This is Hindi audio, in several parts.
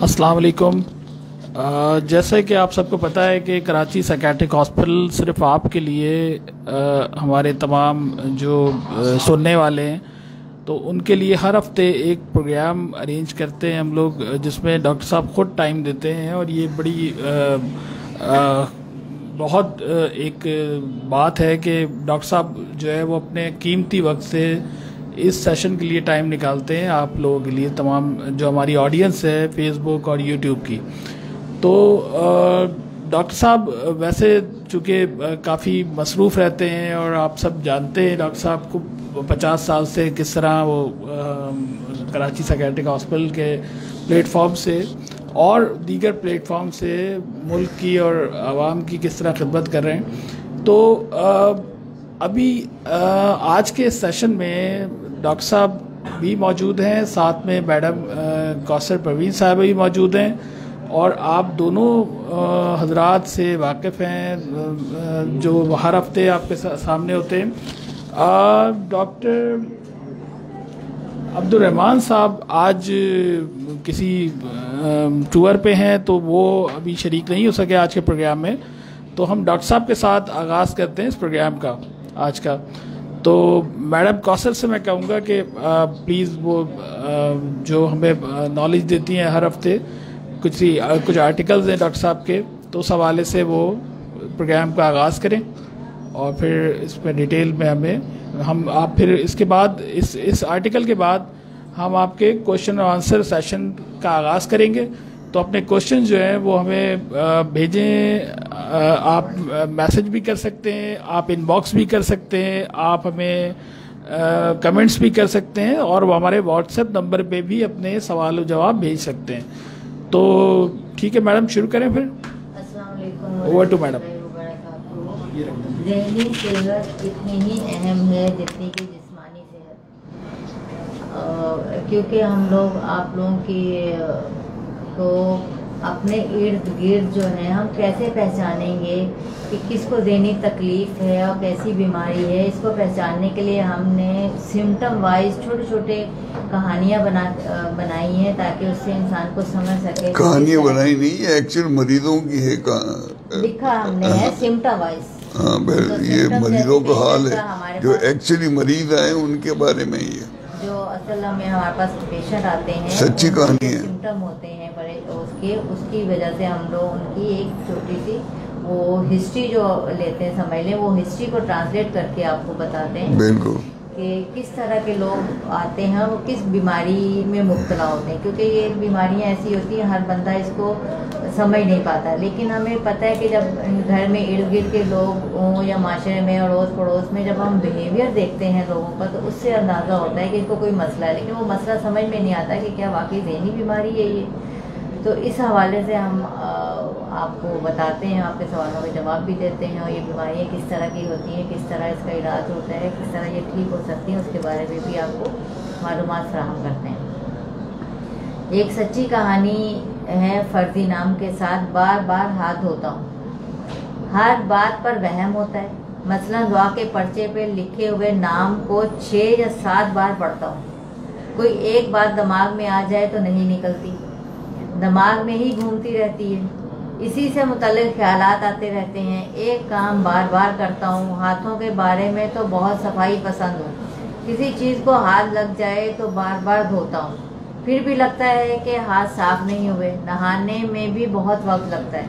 अस्सलाम वालेकुम। जैसे कि आप सबको पता है कि कराची साइकियाट्रिक हॉस्पिटल सिर्फ आपके लिए हमारे तमाम जो सुनने वाले हैं तो उनके लिए हर हफ्ते एक प्रोग्राम अरेंज करते हैं हम लोग, जिसमें डॉक्टर साहब ख़ुद टाइम देते हैं। और ये बड़ी बहुत एक बात है कि डॉक्टर साहब जो है वो अपने कीमती वक्त से इस सेशन के लिए टाइम निकालते हैं आप लोगों के लिए, तमाम जो हमारी ऑडियंस है फेसबुक और यूट्यूब की। तो डॉक्टर साहब वैसे चूँकि काफ़ी मसरूफ़ रहते हैं और आप सब जानते हैं डॉक्टर साहब को 50 साल से किस तरह वो कराची साइकियाट्रिक हॉस्पिटल के प्लेटफॉर्म से और दीगर प्लेटफॉर्म से मुल्क की और आवाम की किस तरह खिदमत कर रहे हैं। तो अभी आज के सेशन में डॉक्टर साहब भी मौजूद हैं, साथ में मैडम कौसर परवीन साहब भी मौजूद हैं और आप दोनों हजरात से वाकिफ़ हैं जो हर हफ्ते आपके सामने होते हैं। डॉक्टर अब्दुर्रहमान साहब आज किसी टूर पे हैं तो वो अभी शरीक नहीं हो सके आज के प्रोग्राम में, तो हम डॉक्टर साहब के साथ आगाज़ करते हैं इस प्रोग्राम का आज का। तो मैडम कौसर से मैं कहूँगा कि प्लीज़ वो जो हमें नॉलेज देती हैं हर हफ्ते, कुछ आर्टिकल्स हैं डॉक्टर साहब के, तो उस हवाले से वो प्रोग्राम का आगाज़ करें और फिर इस पर डिटेल में आप फिर इसके बाद इस आर्टिकल के बाद हम आपके क्वेश्चन और आंसर सेशन का आगाज़ करेंगे। तो अपने क्वेश्चन जो हैं वो हमें भेजें, आप मैसेज भी कर सकते हैं, आप इनबॉक्स भी कर सकते हैं, आप हमें कमेंट्स भी कर सकते हैं और वो हमारे व्हाट्सएप नंबर पे भी अपने सवाल और जवाब भेज सकते हैं। तो ठीक है मैडम, शुरू करें फिर। अस्सलाम वालेकुम। Over to madam. ज़हनी सेहत इतनी ही अहम है जितनी कि जिस्मानी सेहत, क्योंकि हम लोग आप लोगों की तो अपने इर्द गिर्द जो है हम कैसे पहचानेंगे कि किसको ज़हनी तकलीफ़ है और कैसी बीमारी है। इसको पहचानने के लिए हमने सिम्टम वाइज छोटे छोटे कहानियाँ बनाई हैं ताकि उससे इंसान को समझ सके। कहानियाँ बनाई नहीं है, एक्चुअल मरीजों की है, लिखा हमने है सिम्टम वाइज। हाँ, ये मरीजों का हाल है जो एक्चुअली मरीज आए उनके बारे में ही है, जो असल में हमारे पास पेशेंट आते हैं, सच्ची कहानी है, सिम्टम होते हैं बड़े उसकी वजह से हम लोग उनकी एक छोटी सी वो हिस्ट्री जो लेते हैं, समझ लें, वो हिस्ट्री को ट्रांसलेट करके आपको बताते हैं बिल्कुल कि किस तरह के लोग आते हैं, वो किस बीमारी में मुब्तला होते हैं। क्योंकि ये बीमारियां ऐसी होती हैं हर बंदा इसको समझ नहीं पाता, लेकिन हमें पता है कि जब घर में इर्द गिर्द के लोग हों या माशरे में अड़ोस पड़ोस में जब हम बिहेवियर देखते हैं लोगों का तो उससे अंदाज़ा होता है कि इनको कोई मसला है, लेकिन वो मसला समझ में नहीं आता कि क्या वाकई ज़हनी बीमारी है ये। तो इस हवाले से हम आपको बताते हैं, आपके सवालों के जवाब भी देते हैं और ये बीमारियाँ किस तरह की होती हैं, किस तरह इसका इलाज होता है, किस तरह ये ठीक हो सकती हैं, उसके बारे में भी आपको मालूमात फराहम करते हैं। एक सच्ची कहानी है, फर्जी नाम के साथ बार बार हाथ धोता हूँ, हर बात पर वहम होता है। मसलन दुआ के पर्चे पे लिखे हुए नाम को 6 या 7 बार पढ़ता हूँ, कोई एक बात दिमाग में आ जाए तो नहीं निकलती, दिमाग में ही घूमती रहती है, इसी से मुतल्लिक़ ख्यालात आते रहते हैं। एक काम बार बार करता हूँ, हाथों के बारे में तो बहुत सफाई पसंद हूँ, किसी चीज़ को हाथ लग जाए तो बार बार धोता हूँ, फिर भी लगता है कि हाथ साफ नहीं हुए। नहाने में भी बहुत वक्त लगता है।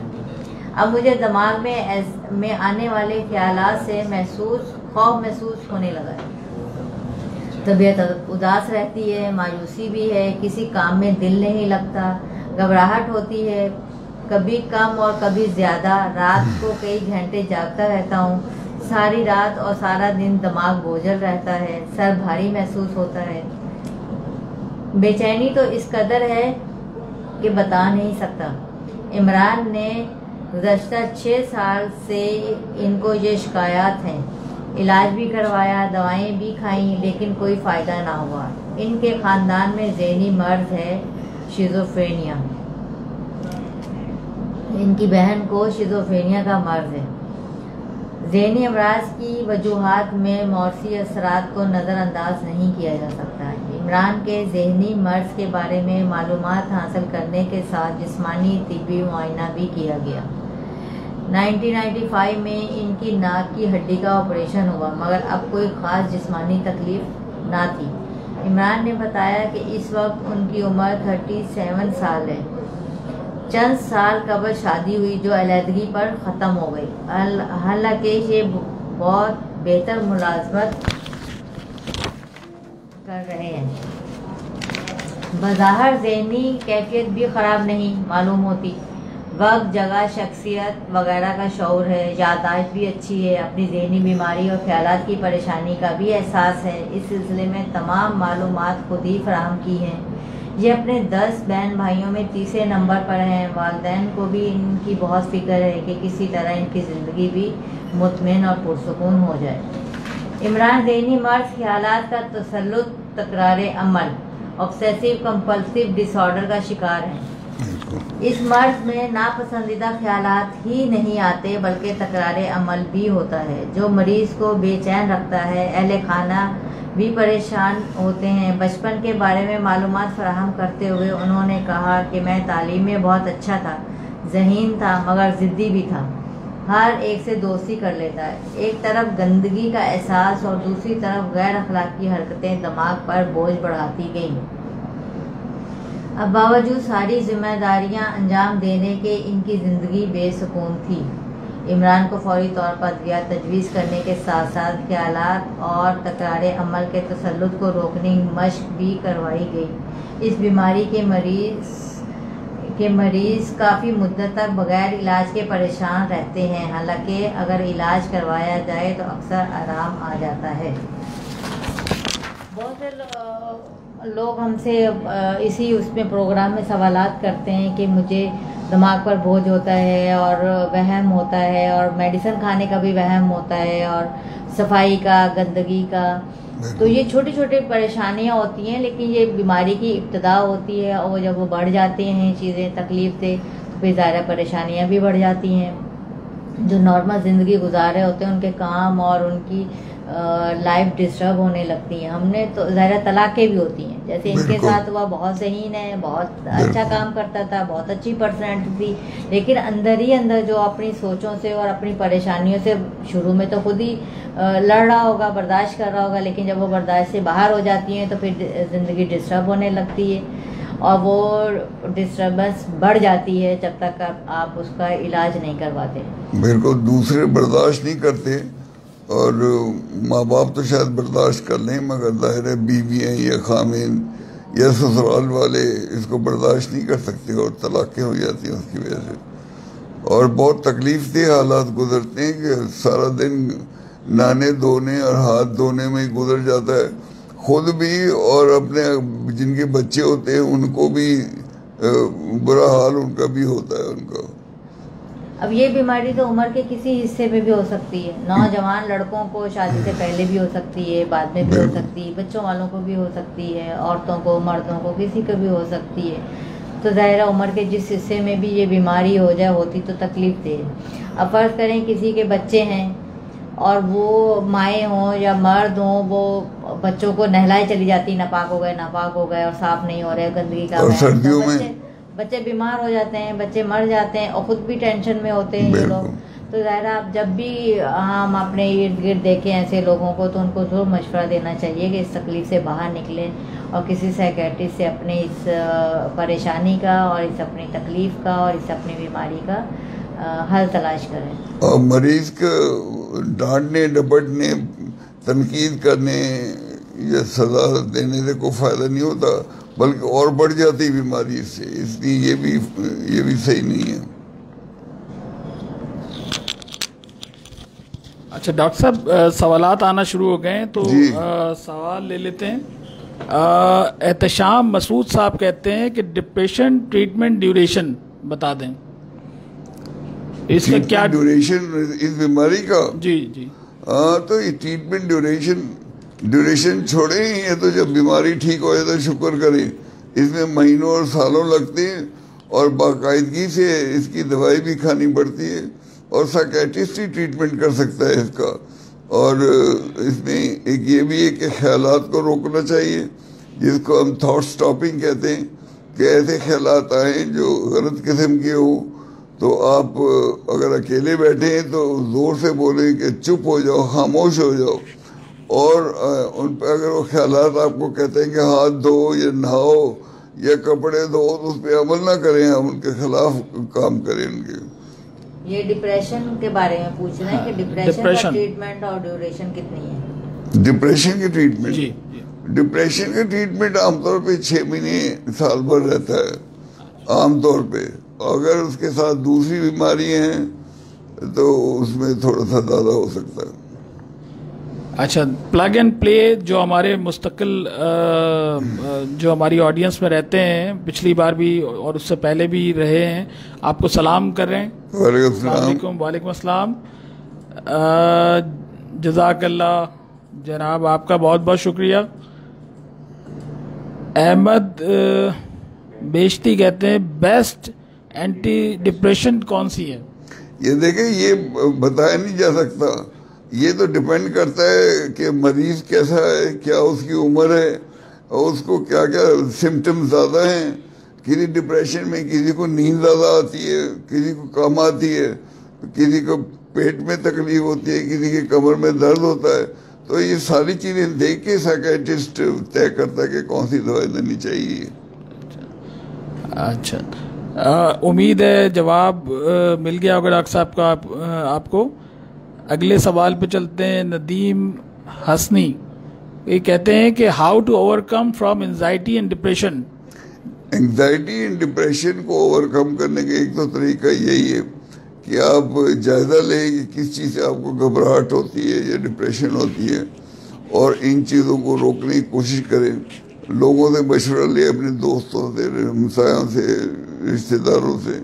अब मुझे दिमाग में आने वाले ख्यालात से खौफ महसूस होने लगा है। तबीयत उदास रहती है, मायूसी भी है, किसी काम में दिल नहीं लगता, घबराहट होती है, कभी कम और कभी ज़्यादा। रात को कई घंटे जागता रहता हूँ, सारी रात और सारा दिन दिमाग बोझल रहता है, सर भारी महसूस होता है। बेचैनी तो इस कदर है कि बता नहीं सकता। इमरान ने गुज़श्ता 6 साल से इनको ये शिकायत हैं, इलाज भी करवाया, दवाएं भी खाई, लेकिन कोई फ़ायदा ना हुआ। इनके ख़ानदान में ज़हनी मर्ज है, शिज़ोफ्रेनिया। इनकी बहन को शिज़ोफ्रेनिया का मर्ज है। ज़हनी अमराज की वजूहात में मौसी असरात को नज़रअंदाज नहीं किया जा सकता। इमरान के ज़हनी मर्ज के बारे में मालूमात हासिल करने के साथ जिस्मानी तिब्बी मुआयना भी किया गया। 1995 में इनकी नाक की हड्डी का ऑपरेशन हुआ, मगर अब कोई ख़ास जिस्मानी तकलीफ ना थी। इमरान ने बताया कि इस वक्त उनकी उम्र 37 साल है। चंद साल कबल शादी हुई जो अलहदगी पर ख़त्म हो गई। हालांकि ये बहुत बेहतर मुलाजमत कर रहे हैं। बज़ाहिर ज़हनी कैफियत भी ख़राब नहीं मालूम होती। वक्त, जगह, शख्सियत वगैरह का शऊर है। याददाश्त भी अच्छी है। अपनी ज़हनी बीमारी और ख्यालात की परेशानी का भी एहसास है। इस सिलसिले में तमाम मालूमात खुद ही फराहम की हैं। ये अपने 10 बहन भाइयों में तीसरे नंबर पर हैं। वालिदैन को भी इनकी बहुत फ़िक्र है कि किसी तरह इनकी ज़िंदगी भी मुतमईन और पुरसुकून हो जाए। इमरान ज़हनी मर्ज, ख्यालात का तसल्लुत, तकरार अमल, ऑब्सेसिव कंपल्सिव डिसऑर्डर का शिकार है। इस मर्ज में नापसंदीदा ख्यालात ही नहीं आते बल्कि तकरार अमल भी होता है जो मरीज़ को बेचैन रखता है। अहले खाना भी परेशान होते हैं। बचपन के बारे में मालूमात फराहम करते हुए उन्होंने कहा कि मैं तालीम में बहुत अच्छा था, ज़हीन था, मगर ज़िद्दी भी था। हर एक से दोस्ती कर लेता है। एक तरफ गंदगी का एहसास और दूसरी तरफ गैर अखलाकी हरकतें दिमाग पर बोझ बढ़ाती गईं। अब बावजूद सारी जिम्मेदारियां अंजाम देने के इनकी ज़िंदगी बेसुकून थी। इमरान को फौरी तौर पर अद्वियात तजवीज़ करने के साथ साथ ख्यालात और तकरार अमल के तसल्लुत को रोकने की मशक भी करवाई गई। इस बीमारी के मरीज़ काफ़ी मुद्दत तक बगैर इलाज के परेशान रहते हैं। हालांकि अगर इलाज करवाया जाए तो अक्सर आराम आ जाता है। बहुत से लोग हमसे इसी उसमें प्रोग्राम में सवालात करते हैं कि मुझे दिमाग पर बोझ होता है और वहम होता है और मेडिसिन खाने का भी वहम होता है और सफाई का, गंदगी का। तो ये छोटी छोटी परेशानियां होती हैं, लेकिन ये बीमारी की इब्तिदा होती है और जब वो बढ़ जाती हैं चीज़ें तकलीफ से, तो फिर ज़्यादा परेशानियां भी बढ़ जाती हैं। जो नॉर्मल ज़िंदगी गुजार रहे होते हैं उनके काम और उनकी लाइफ डिस्टर्ब होने लगती हैं। हमने तो ज़ाहिर तलाक़ें भी होती हैं, जैसे इनके साथ वह बहुत ज़हीन है, बहुत अच्छा काम करता था, बहुत अच्छी पर्सनैलिटी थी, लेकिन अंदर ही अंदर जो अपनी सोचों से और अपनी परेशानियों से शुरू में तो खुद ही लड़ रहा होगा, बर्दाश्त कर रहा होगा, लेकिन जब वो बर्दाश्त से बाहर हो जाती हैं तो फिर ज़िंदगी डिस्टर्ब होने लगती है और वो डिस्टर्बेंस बढ़ जाती है जब तक आप उसका इलाज नहीं करवाते। बिल्कुल, दूसरे बर्दाश्त नहीं करते और माँ बाप तो शायद बर्दाश्त कर लें, मगर ज़ाहिर है बीवियाँ या खामिन या ससुराल वाले इसको बर्दाश्त नहीं कर सकते और तलाक़ें हो जाती हैं उसकी वजह से। और बहुत तकलीफ दे हालात गुजरते हैं कि सारा दिन नहाने धोने और हाथ धोने में ही गुजर जाता है, खुद भी और अपने जिनके बच्चे होते हैं उनको भी बुरा हाल उनका भी होता है उनका। अब ये बीमारी तो उम्र के किसी हिस्से में भी हो सकती है। नौजवान लड़कों को शादी से पहले भी हो सकती है, बाद में भी हो सकती है, बच्चों वालों को भी हो सकती है, औरतों को, मर्दों को, किसी को भी हो सकती है। तो ज़ाहिर उम्र के जिस हिस्से में भी ये बीमारी हो जाए होती तो तकलीफ दे। अब फ़र्ज़ करें किसी के बच्चे हैं और वो माएँ हों या मर्द हों, वो बच्चों को नहलाए चली जाती, नापाक हो गए और साफ़ नहीं हो रहे, गंदगी का। और सर्दियों में बच्चे बीमार हो जाते हैं, बच्चे मर जाते हैं और ख़ुद भी टेंशन में होते हैं ये लोग। तो ज़ाहिर आप जब भी हम अपने इर्द गिर्द देखें ऐसे लोगों को तो उनको ज़रूर मशवरा देना चाहिए कि इस तकलीफ़ से बाहर निकलें और किसी साइकियाट्रिस्ट से अपने इस परेशानी का और इस अपनी तकलीफ़ का और इस अपनी बीमारी का हल तलाश करें। और मरीज़ को डांटने, डपटने, तनकीद करने या सज़ा देने से कोई फ़ायदा नहीं होता, बल्कि और बढ़ जाती बीमारी इससे, इसलिए ये भी सही नहीं है। अच्छा डॉक्टर साहब, सवालात आना शुरू हो गए हैं तो सवाल ले लेते हैं। एहतशाम मसूद साहब कहते हैं कि डिप्रेशन ट्रीटमेंट ड्यूरेशन बता दें, इसका क्या ड्यूरेशन इस बीमारी का? जी जी। तो ये ट्रीटमेंट ड्यूरेशन छोड़े ही है, तो जब बीमारी ठीक हो जाए तो शुक्र करें। इसमें महीनों और सालों लगते हैं और बाकायदगी से इसकी दवाई भी खानी पड़ती है और साइकियाट्रिस्ट ही ट्रीटमेंट कर सकता है इसका। और इसमें एक ये भी है कि ख्यालात को रोकना चाहिए, जिसको हम थॉट स्टॉपिंग कहते हैं, कि ऐसे ख्यालात आए जो गलत किस्म के हो, तो आप अगर अकेले बैठे हैं तो ज़ोर से बोलें कि चुप हो जाओ, खामोश हो जाओ, और उन पर अगर वो ख्यालात आपको कहते हैं कि हाथ धो या नहाओ या कपड़े धो, तो उस पर अमल ना करें, हम उनके खिलाफ काम करें उनके। ये डिप्रेशन के बारे में पूछ रहे हैं कि डिप्रेशन का ट्रीटमेंट और ड्यूरेशन कितनी है? डिप्रेशन की ट्रीटमेंट जी, डिप्रेशन का ट्रीटमेंट आमतौर पे 6 महीने साल भर रहता है आमतौर पे। अगर उसके साथ दूसरी बीमारियां हैं तो उसमें थोड़ा सा ज़्यादा हो सकता है। अच्छा, प्लग एंड प्ले जो हमारे मुस्तकिल जो हमारी ऑडियंस में रहते हैं, पिछली बार भी और उससे पहले भी रहे हैं, आपको सलाम कर रहे हैं। वालेकुम अस्सलाम। जज़ाकल्लाह जनाब, आपका बहुत बहुत शुक्रिया। अहमद बेश्ती कहते हैं बेस्ट एंटी डिप्रेशन कौन सी है? ये देखें, ये बताया नहीं जा सकता, ये तो डिपेंड करता है कि मरीज कैसा है, क्या उसकी उम्र है और उसको क्या क्या सिम्टम्स ज़्यादा हैं। किसी डिप्रेशन में किसी को नींद ज़्यादा आती है, किसी को कम आती है, किसी को पेट में तकलीफ होती है, किसी के कमर में दर्द होता है। तो ये सारी चीज़ें देख के साइकियाट्रिस्ट तय करता है कि कौन सी दवाई देनी चाहिए। अच्छा, उम्मीद है जवाब मिल गया होगा डॉक्टर साहब का आपको। अगले सवाल पे चलते हैं। नदीम हसनी ये कहते हैं कि how to overcome from anxiety and depression. Anxiety and depression को ओवरकम करने का एक तो तरीका यही है कि आप जायजा लें कि किस चीज़ से आपको घबराहट होती है या डिप्रेशन होती है, और इन चीज़ों को रोकने की कोशिश करें। लोगों से मशवरा लें, अपने दोस्तों से, हमसायों से, रिश्तेदारों से,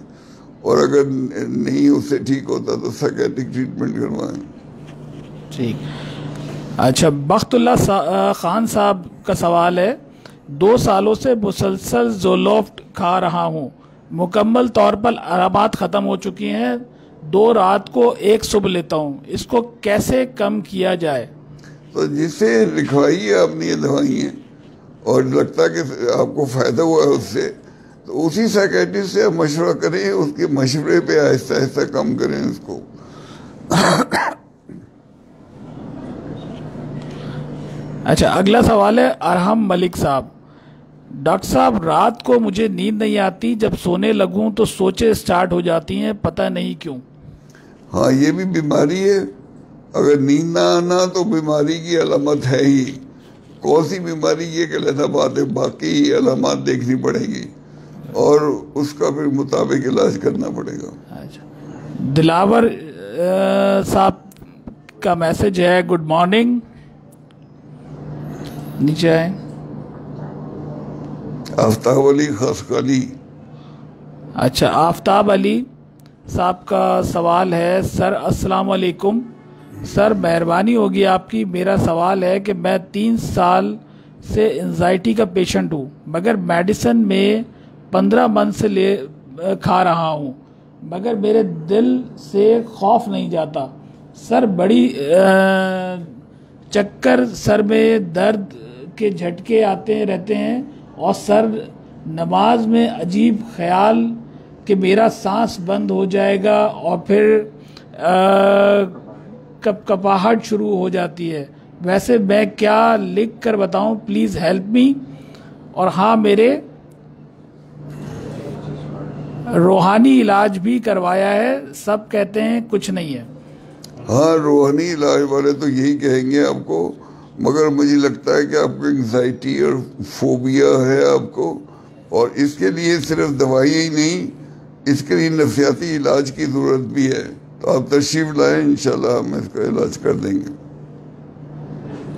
और अगर नहीं उससे ठीक होता तो साइकियाट्रिक ट्रीटमेंट करवाएं। ठीक। अच्छा, बख्तुल्ला खान साहब का सवाल है, 2 सालों से मुसलसल ज़ोलोफ्ट खा रहा हूँ, मुकम्मल तौर पर आरामात ख़त्म हो चुकी हैं, 2 रात को 1 सुबह लेता हूँ, इसको कैसे कम किया जाए? तो जिससे लिखवाई है आपने ये दवाइयाँ और लगता है कि आपको फ़ायदा हुआ है उससे, तो उसी साइकियाट्रिस्ट से आप मशवरा करें, उसके मशवरे पे आहिस्ता आहिस्ता कम करें उसको। अच्छा, अगला सवाल है अरहम मलिक साहब। डॉक्टर साहब, रात को मुझे नींद नहीं आती, जब सोने लगूं तो सोचे स्टार्ट हो जाती हैं, पता नहीं क्यों। हाँ, ये भी बीमारी है। अगर नींद ना आना तो बीमारी की अलामत है ही। कौन सी बीमारी ये कि अलग बात है, बाकी अलामत देखनी पड़ेगी और उसका फिर मुताबिक इलाज करना पड़ेगा। अच्छा, दिलावर साहब का मैसेज है, गुड मॉर्निंग, नीचे आए। आफ्ताब अली खसकली। अच्छा, आफ्ताब अली साहब का सवाल है, सर अस्सलाम वालेकुम, सर मेहरबानी होगी आपकी, मेरा सवाल है कि मैं 3 साल से एंजाइटी का पेशेंट हूँ, मगर मेडिसिन में 15 मंथ से खा रहा हूँ, मगर मेरे दिल से खौफ नहीं जाता। सर बड़ी चक्कर, सर में दर्द के झटके आते रहते हैं, और सर नमाज में अजीब ख्याल कि मेरा सांस बंद हो जाएगा, और फिर कपकपाहट शुरू हो जाती है। वैसे मैं क्या लिख कर बताऊं, प्लीज़ हेल्प मी। और हाँ, मेरे रूहानी इलाज भी करवाया है, सब कहते हैं कुछ नहीं है। हाँ, रूहानी इलाज वाले तो यही कहेंगे आपको, मगर मुझे लगता है कि आपको एंजाइटी और फोबिया है आपको, और इसके लिए सिर्फ दवाई ही नहीं, इसके लिए नफसियाती इलाज की ज़रूरत भी है। तो आप तशरीफ़ लाएं, इंशाल्लाह हम इसका इलाज कर देंगे।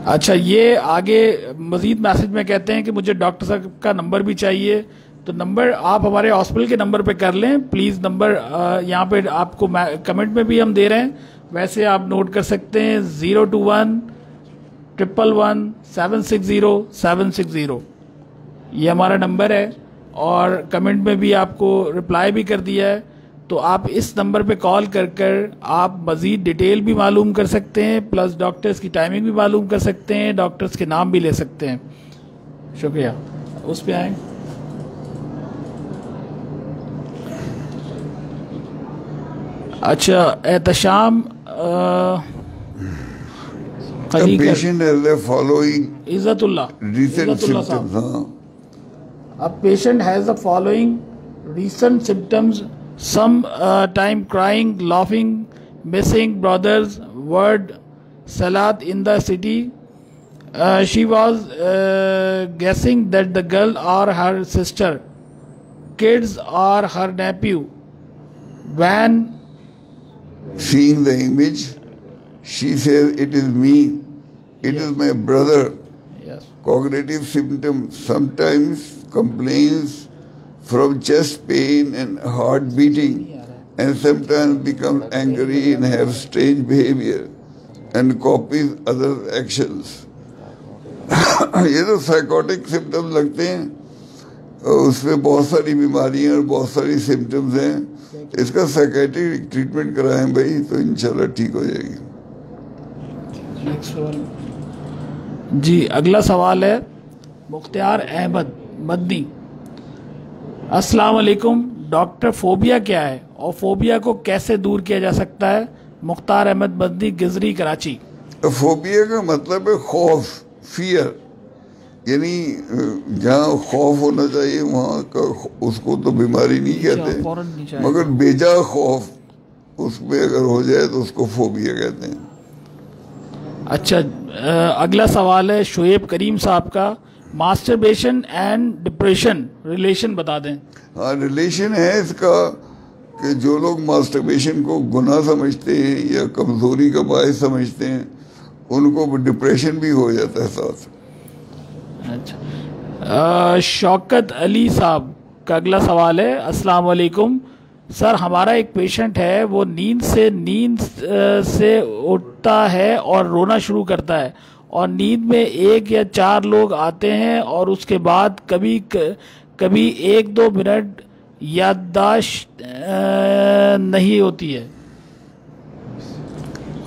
अच्छा, ये आगे मज़ीद मैसेज में कहते हैं कि मुझे डॉक्टर साहब का नंबर भी चाहिए, तो नंबर आप हमारे हॉस्पिटल के नंबर पे कर लें प्लीज़। नंबर यहाँ पे आपको कमेंट में भी हम दे रहे हैं, वैसे आप नोट कर सकते हैं, 021-111-760-760 ये हमारा नंबर है, और कमेंट में भी आपको रिप्लाई भी कर दिया है। तो आप इस नंबर पे कॉल कर कर आप मज़ीद डिटेल भी मालूम कर सकते हैं, प्लस डॉक्टर्स की टाइमिंग भी मालूम कर सकते हैं, डॉक्टर्स के नाम भी ले सकते हैं। शुक्रिया। उस पे आए। अच्छा, Ehtesham patient has the following इज़्ज़तुल्लाह recent इज़्ज़तुल्लाह symptoms. साहब, a patient has the following recent symptoms: some time crying, laughing, missing brothers, word salat in the city. She was guessing that the girl are her sister, kids are her nephew. When Seeing the image, she says, "It is me. It is my brother." yes, Cognitive symptoms, sometimes complains from chest pain and heart beating, and sometimes becomes angry and have strange behavior and copies other actions. ये तो साइकोटिक सिम्टम्स लगते हैं, उसमें बहुत सारी बीमारियां और बहुत सारी सिम्टम्स हैं। इसका साइकेट्रिक ट्रीटमेंट कराएं भाई, तो इंशाल्लाह ठीक हो जाएगी। नेक्स्ट सवाल जी, अगला सवाल है मुख्तियार अहमद मदनी। अस्सलाम वालेकुम डॉक्टर, फोबिया क्या है और फोबिया को कैसे दूर किया जा सकता है? मुख्तार अहमद मदनी, गिजरी, कराची। फोबिया का मतलब है खौफ, फियर, यानी जहाँ खौफ होना चाहिए वहाँ का उसको तो बीमारी नहीं कहते, मगर बेजा खौफ उसमें अगर हो जाए तो उसको फोबिया कहते हैं। अच्छा, अगला सवाल है शुएब करीम साहब का। मास्टरबेशन एंड डिप्रेशन रिलेशन बता दें। हाँ, रिलेशन है इसका कि जो लोग मास्टरबेशन को गुनाह समझते हैं या कमजोरी का बायस समझते हैं, उनको डिप्रेशन भी हो जाता है साथ। अच्छा, शौकत अली साहब का अगला सवाल है। अस्सलाम वालेकुम सर, हमारा एक पेशेंट है, वो नींद से उठता है और रोना शुरू करता है, और नींद में 1 या 4 लोग आते हैं और उसके बाद कभी 1-2 मिनट याददाश्त नहीं होती है।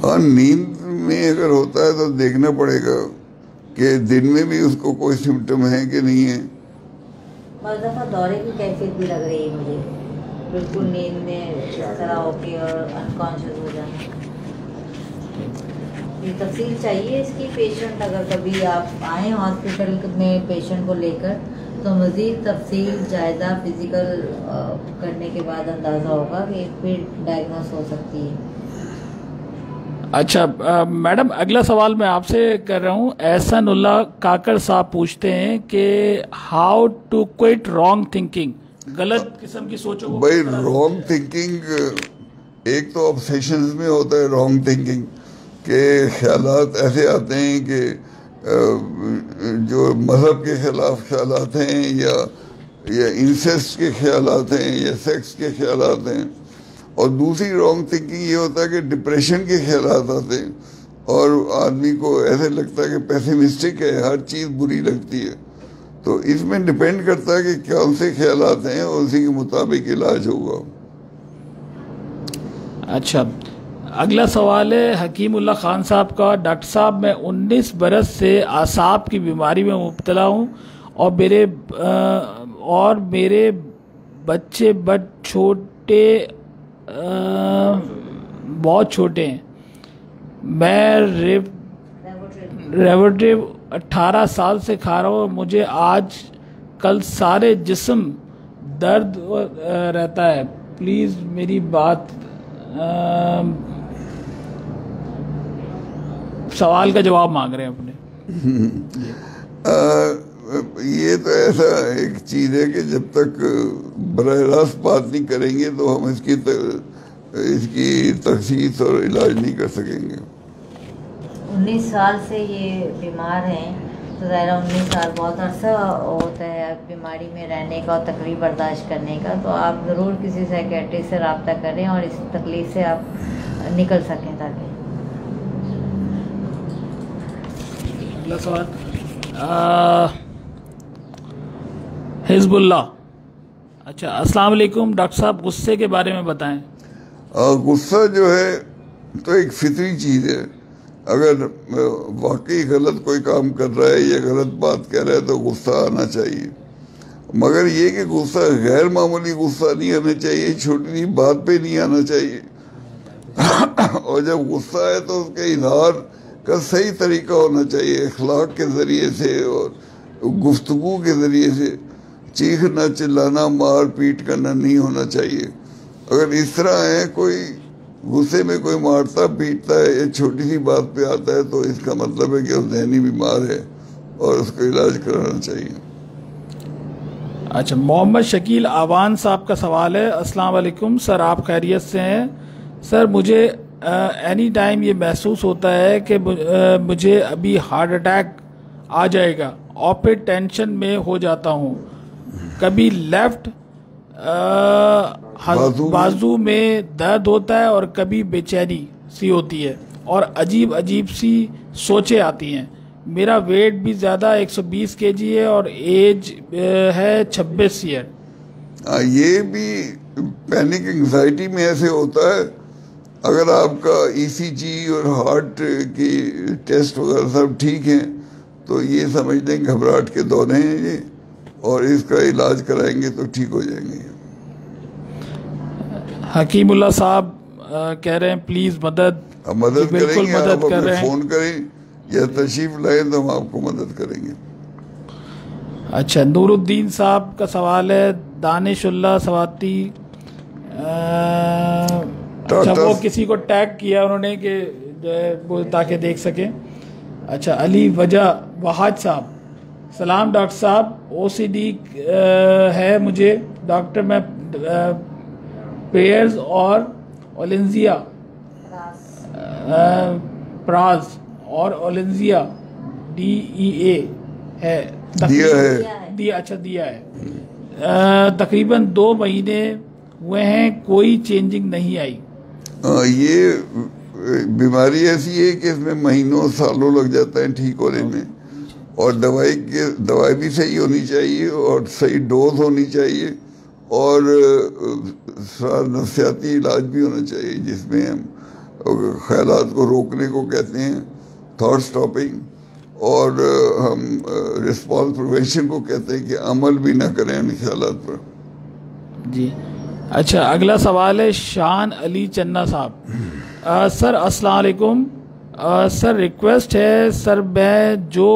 हाँ, नींद में अगर होता है तो देखना पड़ेगा कि दिन में भी उसको कोई सिम्टम है कि नहीं है। बहुत दफा दौरे की कैफियत भी लग रही है मुझे, बिल्कुल नींद में इस तरह होके और अनकॉन्शियस हो जाना। ये तफसील चाहिए इसकी। पेशेंट अगर कभी आप आए हॉस्पिटल में पेशेंट को लेकर, तो मज़ीद तफसील जायज़ा फिज़िकल करने के बाद अंदाज़ा होगा कि फिर डायग्नोस हो सकती है। अच्छा मैडम, अगला सवाल मैं आपसे कर रहा हूँ। एहसानुल्लाह काकर साहब पूछते हैं कि how to quit wrong thinking, गलत किस्म की सोचों को। भाई रॉन्ग थिंकिंग एक तो ऑब्सेशंस में होता है, रॉन्ग थिंकिंग के ख्यालात ऐसे आते हैं कि जो मज़हब के ख़िलाफ़ ख्यालात हैं या इंसेस्ट के ख्यालात हैं या सेक्स के ख्यालात हैं। और दूसरी रॉन्ग थिंकिंग ये होता है कि डिप्रेशन के ख्यालात आते हैं और आदमी को ऐसे लगता है कि पेसिमिस्टिक है, हर चीज़ बुरी लगती है। तो इसमें डिपेंड करता है कि कौन से ख्यालात हैं और उसी के मुताबिक इलाज होगा। अच्छा, अगला सवाल है हकीमुल्ला खान साहब का। डॉक्टर साहब, मैं 19 बरस से आसाब की बीमारी में मुब्तला हूँ और मेरे बच्चे बहुत छोटे हैं। मैं रेवोटिव 18 साल से खा रहा हूँ। मुझे आज कल सारे जिस्म दर्द रहता है। प्लीज़ मेरी बात सवाल का जवाब मांग रहे हैं अपने। ये तो ऐसा एक चीज़ है कि जब तक बराह रास्त बात नहीं करेंगे तो हम इसकी तखसीस और इलाज नहीं कर सकेंगे। 19 साल से ये बीमार हैं, तो ज़ाहिर 19 साल बहुत अरसा होता है बीमारी में रहने का और तकलीफ बर्दाश्त करने का। तो आप ज़रूर किसी साइकेट्रिस्ट से रब्ता करें और इस तकलीफ से आप निकल सकें। ताकि अगला सवाल हिज़्बुल्लाह। अच्छा, अस्सलाम वालेकुम डॉक्टर साहब, गुस्से के बारे में बताएं। गुस्सा जो है तो एक फितरी चीज़ है। अगर वाकई गलत कोई काम कर रहा है या गलत बात कह रहा है तो गुस्सा आना चाहिए, मगर ये कि गुस्सा गैर मामूली गुस्सा नहीं आना चाहिए, छोटी सी बात पे नहीं आना चाहिए। और जब गुस्सा है तो उसके इजहार का सही तरीका होना चाहिए, अखलाक के ज़रिए से और गुफ्तगू के ज़रिए से। चीखना चिल्लाना मार पीट करना नहीं होना चाहिए। अगर इस तरह है, कोई गुस्से में कोई मारता पीटता है या छोटी सी बात पे आता है तो इसका मतलब है कि वो ज़हनी बीमार है और उसको इलाज कराना चाहिए। अच्छा, मोहम्मद शकील आवान साहब का सवाल है। अस्सलाम वालेकुम सर, आप खैरियत से हैं? सर मुझे एनी टाइम ये महसूस होता है कि मुझे अभी हार्ट अटैक आ जाएगा और फिर टेंशन में हो जाता हूँ। कभी लेफ्ट बाजू में दर्द होता है और कभी बेचैनी सी होती है और अजीब अजीब सी सोचें आती हैं। मेरा वेट भी ज़्यादा 120 kg है और एज है 26 ईयर। ये भी पैनिक एंजाइटी में ऐसे होता है। अगर आपका ईसीजी और हार्ट की टेस्ट वगैरह सब ठीक हैं तो ये समझ लें घबराहट के दौरे हैं ये, और इसका इलाज कराएंगे तो ठीक हो जाएंगे। हकीमुल्लाह साहब कह रहे हैं प्लीज़ मदद बिल्कुल मदद आप कर रहे हैं। फ़ोन करें या तशरीफ लाएं तो हम आपको मदद करेंगे। अच्छा, नूरुद्दीन साहब का सवाल है। दानिशुल्लाह सवाती, अच्छा वो किसी को टैग किया उन्होंने कि जो है वो ताकि देख सकें। अच्छा, अली वहाज साहब, सलाम डॉक्टर साहब, ओसीडी है मुझे डॉक्टर, मैं पेयर्स और ओलेंजिया प्राज और ओलेंजिया DEA है दिया है। तकरीबन 2 महीने हुए हैं, कोई चेंजिंग नहीं आई। ये बीमारी ऐसी है कि इसमें महीनों सालों लग जाता है ठीक होने में, और दवाई भी सही होनी चाहिए और सही डोज होनी चाहिए और नफ्सियाती इलाज भी होना चाहिए जिसमें हम ख्यालात को रोकने को कहते हैं, थॉट स्टॉपिंग, और हम रिस्पॉन्स प्रिवेंशन को कहते हैं कि अमल भी ना करें इन ख्यालात पर। जी अच्छा, अगला सवाल है शान अली चन्ना साहब। सर अस्सलाम वालेकुम। सर रिक्वेस्ट है सर, मैं जो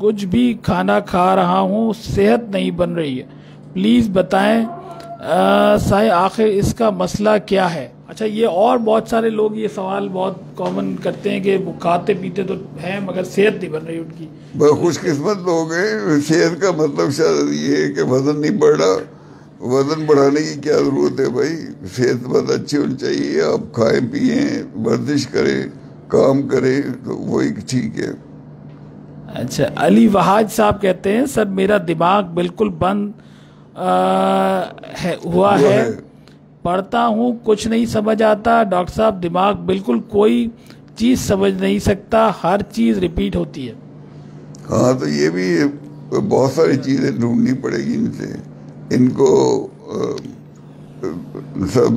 कुछ भी खाना खा रहा हूँ सेहत नहीं बन रही है, प्लीज़ बताएं साहिब आखिर इसका मसला क्या है। अच्छा, ये और बहुत सारे लोग ये सवाल बहुत कॉमन करते हैं कि वो खाते पीते तो हैं मगर सेहत नहीं बन रही उनकी। बहुत खुशकिस्मत लोग हैं। सेहत का मतलब शायद ये है कि वजन नहीं बढ़ रहा। वजन बढ़ाने की क्या ज़रूरत है भाई, सेहत बहुत अच्छी होनी चाहिए। आप खाएं पिएं, वर्जिश करें, काम करें तो वही ठीक है। अच्छा, अली वहाज साहब कहते हैं सर मेरा दिमाग बिल्कुल बंद हुआ है, पढ़ता हूँ कुछ नहीं समझ आता। डॉक्टर साहब दिमाग बिल्कुल कोई चीज़ समझ नहीं सकता, हर चीज़ रिपीट होती है। हाँ, तो ये भी बहुत सारी चीज़ें ढूंढनी पड़ेगी इनसे। इनको सब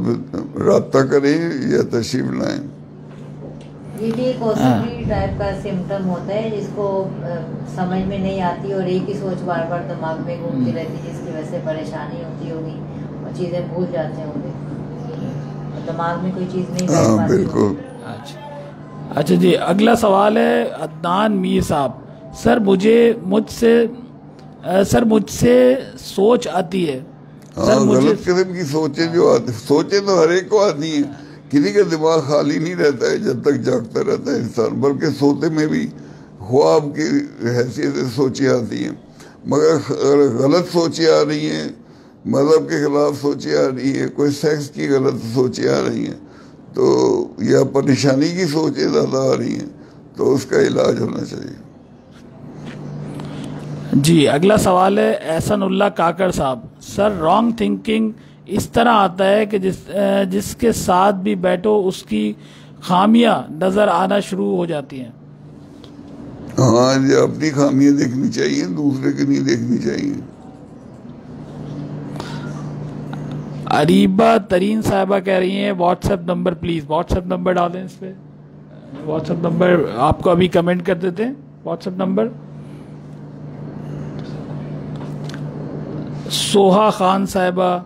राब्ता करें या तशरीफ लाएं। ये भी एक ओसीडी टाइप का सिम्टम होता है जिसको समझ में नहीं आती और एक ही सोच बार बार दिमाग में घूमती रहती है, जिसकी वजह से परेशानी होती होगी और चीज़ें भूल जाते होंगे, दिमाग में कोई चीज़ नहीं बैठ पाती। बिल्कुल। अच्छा जी, अगला सवाल है अदनान मीर साहब। सर मुझसे सोच आती है। हाँ, गलत किस्म की सोचें जो आती, सोचें तो हर एक को आती हैं, किसी का दिमाग खाली नहीं रहता है जब तक जागता रहता है इंसान, बल्कि सोते में भी ख्वाब की हैसियत से सोचें आती हैं। मगर अगर गलत सोचें आ रही हैं, मज़हब के खिलाफ सोचें आ रही हैं, कोई सेक्स की गलत सोचें आ रही हैं, तो या परेशानी की सोचें ज़्यादा आ रही हैं तो उसका इलाज होना चाहिए। जी अगला सवाल है एहसानुल्लाह काकर साहब। सर रॉन्ग थिंकिंग इस तरह आता है कि जिसके साथ भी बैठो उसकी खामियां नज़र आना शुरू हो जाती हैं। हाँ, ये अपनी खामियां देखनी चाहिए, दूसरे की नहीं देखनी चाहिए। अरीबा तरीन साहबा कह रही हैं WhatsApp number please, WhatsApp number डालें इस पर। व्हाट्सएप नंबर आपको अभी कमेंट कर देते हैं। व्हाट्सएप नंबर सोहा खान साहिबा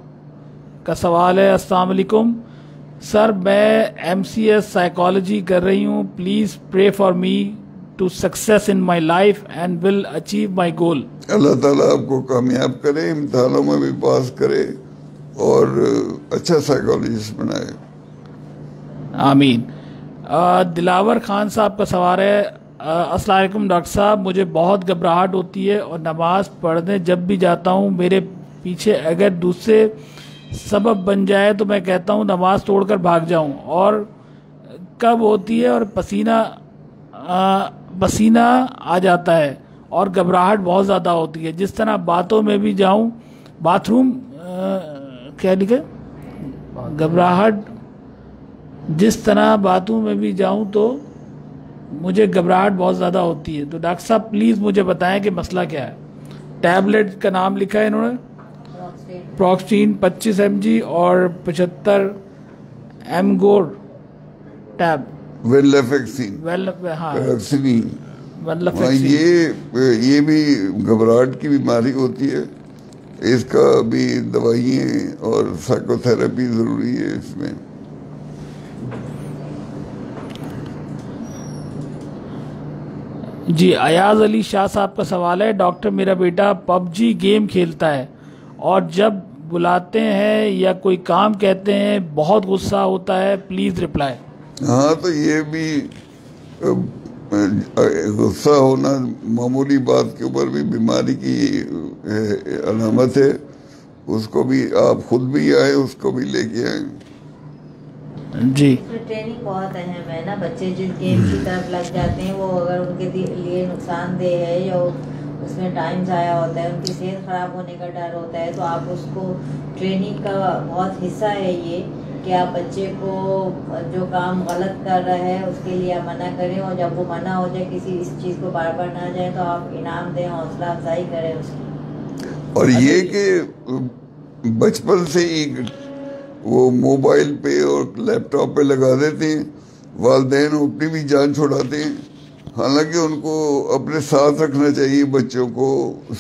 का सवाल है, अस्सलाम वालेकुम सर, मैं MCS साइकोलॉजी कर रही हूँ, please pray for me to success in my life and will achieve my goal. Allah ताला आपको कामयाब करे, इम्तिहानों में भी पास करे और अच्छा साइकोलॉजिस्ट बनाए। आमीन। दिलावर खान साहब का सवाल है, अस्सलाम वालेकुम डॉक्टर साहब, मुझे बहुत घबराहट होती है और नमाज पढ़ने जब भी जाता हूँ मेरे पीछे अगर दूसरे सबब बन जाए तो मैं कहता हूँ नमाज तोड़कर भाग जाऊँ, और कब होती है और पसीना आ जाता है और घबराहट बहुत ज़्यादा होती है, जिस तरह बातों में भी जाऊँ बाथरूम क्या लिखे घबराहट, जिस तरह बातों में भी जाऊँ तो मुझे घबराहट बहुत ज़्यादा होती है। तो डॉक्टर साहब प्लीज़ मुझे बताएं कि मसला क्या है। टैबलेट का नाम लिखा है इन्होंने, प्रॉक्सटीन 25 mg और 75 एमगोर टैब, वेलफेक्सिन। हाँ ये भी घबराहट की बीमारी होती है, इसका भी दवाइयाँ और साइकोथेरेपी ज़रूरी है इसमें। जी अयाज अली शाह साहब का सवाल है, डॉक्टर मेरा बेटा PUBG गेम खेलता है और जब बुलाते हैं या कोई काम कहते हैं बहुत गुस्सा होता है, प्लीज़ रिप्लाई। हाँ, तो ये भी गुस्सा होना मामूली बात के ऊपर भी बीमारी की अलामत है, उसको भी आप खुद भी आए, उसको भी लेके आए। जी ट्रेनिंग बहुत अहम है ना, बच्चे जिस गेम की तरफ लग जाते हैं वो अगर उनके लिए नुकसानदेह है या उसमें टाइम ज़ाया होता है, उनकी सेहत ख़राब होने का डर होता है, तो आप उसको ट्रेनिंग का बहुत हिस्सा है ये कि आप बच्चे को जो काम गलत कर रहा है उसके लिए आप मना करें, और जब वो मना हो जाए किसी इस चीज़ को बार बार ना जाए तो आप इनाम दें, हौसला अफजाई करें उसकी। और ये कि बचपन से ही वो मोबाइल पे और लैपटॉप पे लगा देते हैं, वालिदैन अपनी भी जान छुड़ाते हैं। हालांकि उनको अपने साथ रखना चाहिए, बच्चों को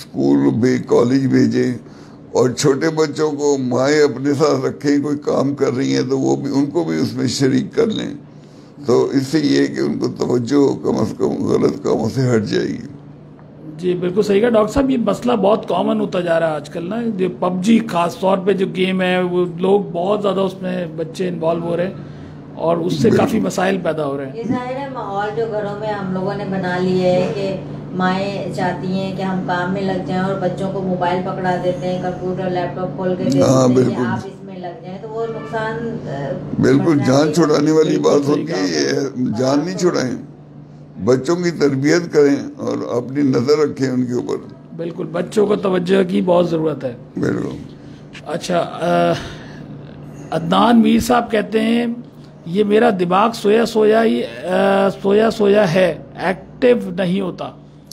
स्कूल कॉलेज भेजें, और छोटे बच्चों को माएँ अपने साथ रखें, कोई काम कर रही हैं तो वो भी उनको भी उसमें शरीक कर लें, तो इससे ये कि उनको तवज्जो कम से कम गलत कामों से हट जाएगी। जी बिल्कुल सही कहा डॉक्टर साहब, ये मसला बहुत कॉमन होता जा रहा है आजकल ना, जो PUBG खास तौर पे जो गेम है वो लोग बहुत ज़्यादा उसमें बच्चे इन्वॉल्व हो रहे हैं और उससे काफ़ी मसाइल पैदा हो रहे हैं। ये जाहिर है माहौल जो घरों में हम लोगों ने बना लिया है कि माएँ चाहती हैं कि हम काम में लग जाएं और बच्चों को मोबाइल पकड़ा देते हैं, कंप्यूटर लैपटॉप खोल के देते हैं कि आप इसमें लग जाएं, तो वो नुकसान बिल्कुल जान छुड़ाने वाली बात होती है। जान नहीं छुड़ाएं, बच्चों की तरबियत करें और अपनी नज़र रखें उनके ऊपर। बिल्कुल, बच्चों को तवज्जो की बहुत ज़रूरत है। बिल्कुल। अच्छा, अदनान मीर साहब कहते हैं ये मेरा दिमाग सोया सोया है, एक्टिव नहीं होता।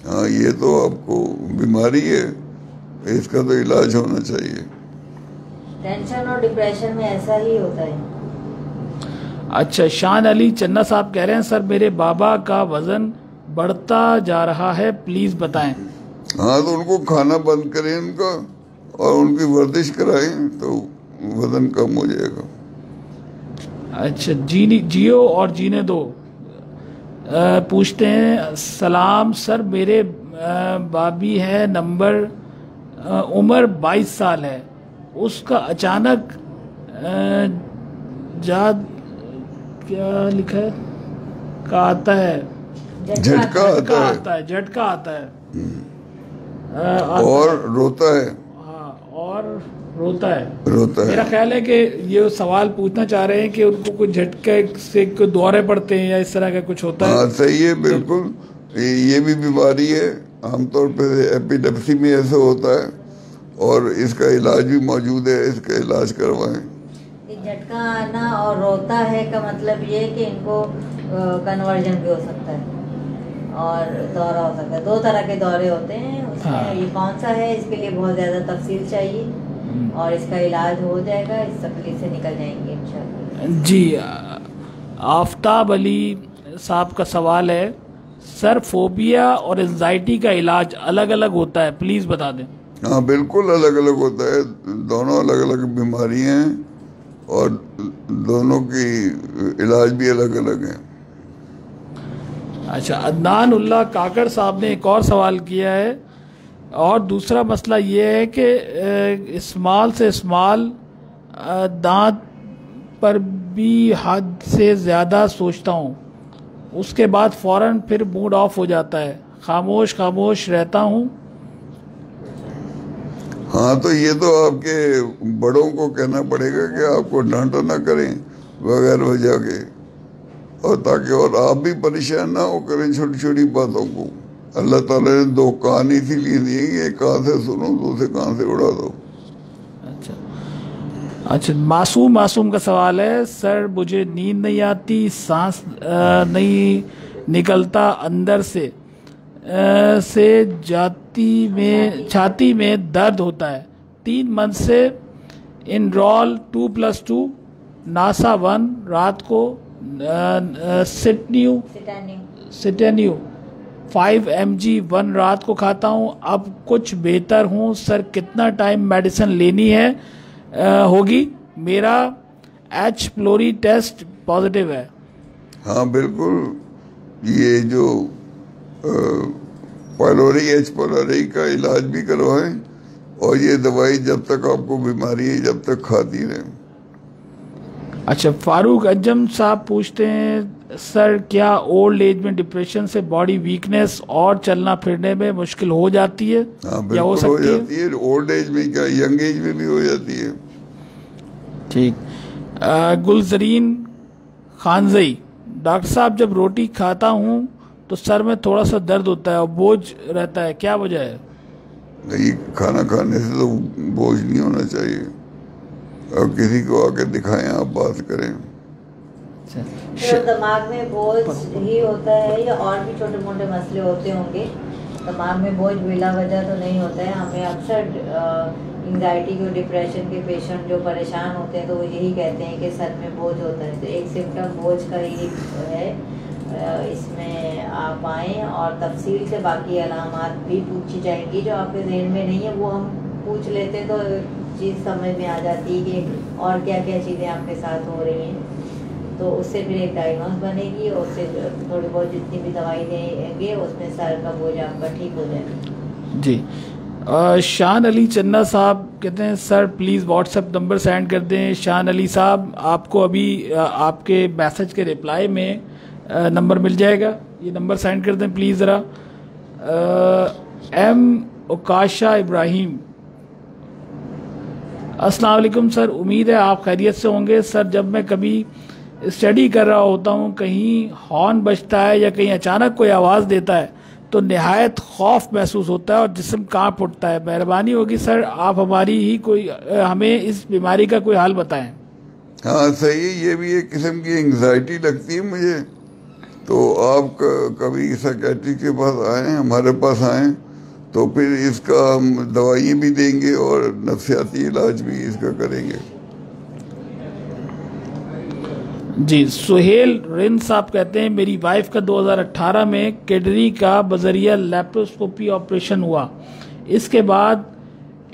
हाँ, ये तो आपको बीमारी है, इसका तो इलाज होना चाहिए। टेंशन और डिप्रेशन में ऐसा ही होता है। अच्छा, शान अली चन्ना साहब कह रहे हैं सर मेरे बाबा का वजन बढ़ता जा रहा है, प्लीज बताएं। हाँ, तो उनको खाना बंद करें उनका और उनकी वर्जिश कराएं तो वजन कम हो जाएगा। अच्छा, जियो और जीने दो पूछते हैं, सलाम सर मेरे बाबी है, उम्र 22 साल है, उसका अचानक क्या लिखा है का आता है, झटका आता है और रोता है। हाँ, और रोता है। मेरा ख्याल है कि ये सवाल पूछना चाह रहे हैं कि उनको कुछ झटके से कोई दौरे पड़ते हैं या इस तरह का कुछ होता है। हाँ, सही है, बिल्कुल। ये भी बीमारी है, आमतौर पर एपिलेप्सी में ऐसा होता है और इसका इलाज भी मौजूद है, इसका इलाज करवाएं। झटका आना और रोता है का मतलब ये कि इनको कन्वर्जन भी हो सकता है और दौरा हो सकता है। 2 तरह के दौरे होते हैं, उसमें ये कौन सा है इसके लिए बहुत ज़्यादा तफसील चाहिए और इसका इलाज हो जाएगा, इस तकलीफ से निकल जाएंगे इंशाल्लाह। जी, आफ्ताब अली साहब का सवाल है, सर फोबिया और एंजाइटी का इलाज अलग अलग होता है, प्लीज़ बता दें। हाँ बिल्कुल अलग अलग होता है, दोनों अलग अलग बीमारियां हैं और दोनों की इलाज भी अलग अलग है। अच्छा, अदनान उल्लाह काकड़ साहब ने एक और सवाल किया है, और दूसरा मसला ये है कि स्मॉल से स्मॉल दांत पर भी हद से ज़्यादा सोचता हूँ, उसके बाद फ़ौरन फिर मूड ऑफ हो जाता है, खामोश खामोश रहता हूँ। हाँ तो ये तो आपके बड़ों को कहना पड़ेगा कि आपको डांटा ना करें बगैर वजह के, और ताकि और आप भी परेशान ना हो करें छोटी छोटी बातों को। अल्लाह ताला ने दो कान इसीलिए दिए कि एक कान से सुनो, दूसरे कान से उड़ा दो। अच्छा, मासूम का सवाल है, सर मुझे नींद नहीं आती, सांस नहीं निकलता अंदर से छाती में दर्द होता है, 3 मंथ से इनरोल 2+2 नासा 1 रात को सिटेन्यू 5 mg 1 रात को खाता हूँ, अब कुछ बेहतर हूँ सर, कितना टाइम मेडिसिन लेनी है होगी? मेरा H प्लोरी टेस्ट पॉजिटिव है। हाँ बिल्कुल, ये जो पायलोरी H पायलोरी का इलाज भी करवाएं, और ये दवाई जब तक आपको बीमारी है जब तक खाती रहें। अच्छा, फारूक अंजम साहब पूछते हैं, सर क्या ओल्ड एज में डिप्रेशन से बॉडी वीकनेस और चलना फिरने में मुश्किल हो जाती है? हाँ बिल्कुल हो जाती है, ओल्ड एज में क्या यंग एज में भी हो जाती है। ठीक। गुलजरीन खानजई, डॉक्टर साहब जब रोटी खाता हूँ तो सर में थोड़ा सा दर्द होता है और बोझ रहता है, क्या वजह है? नहीं, खाना खाने से तो बोझ नहीं होना चाहिए, और किसी को आके दिखाएं, आप बात करें। तो दिमाग में बोझ ही होता है या और भी छोटे मोटे मसले होते होंगे? दिमाग में बोझ बिला वजह तो नहीं होता है। हमें अक्सर एंजाइटी के डिप्रेशन के पेशेंट जो परेशान होते हैं तो वो यही कहते हैं कि सर में बोझ होता है, तो एक सिम्टम बोझ का ही है। इसमें आप आएँ और तफसील से बाकी अलामात भी पूछी जाएंगी जो आपके जहन में नहीं है, वो हम पूछ लेते तो चीज़ समझ में आ जाती है कि और क्या क्या चीज़ें आपके साथ हो रही हैं, तो उससे फिर एक डायग्नोस बनेगी और उससे थोड़ी बहुत जितनी भी दवाई देंगे उसमें सर का बोझ आपका ठीक हो जाएगा। जी। शान अली चन्ना साहब कहते हैं, sir please WhatsApp number send कर दें। शान अली साहब, आपको अभी आपके मैसेज के रिप्लाई में नंबर मिल जाएगा, ये नंबर सेंड कर दें प्लीज़ ज़रा। एम उकाशा इब्राहिम, अस्सलाम वालेकुम सर, उम्मीद है आप खैरियत से होंगे। सर जब मैं कभी स्टडी कर रहा होता हूँ, कहीं हॉर्न बजता है या कहीं अचानक कोई आवाज़ देता है तो निहायत खौफ महसूस होता है और जिस्म कांप उठता है। मेहरबानी होगी सर आप हमें इस बीमारी का कोई हाल बताएं। हाँ सही है, ये भी एक किस्म की एंग्जाइटी लगती है मुझे, तो आप कभी साइकियाट्रिस्ट के पास आएँ, हमारे पास आएँ, तो फिर इसका हम दवाई भी देंगे और नफ्सियाती इलाज भी इसका करेंगे। जी। सुहेल रिन साहब कहते हैं, मेरी वाइफ का 2018 में किडनी का बजरिया लेप्रोस्कोपी ऑपरेशन हुआ, इसके बाद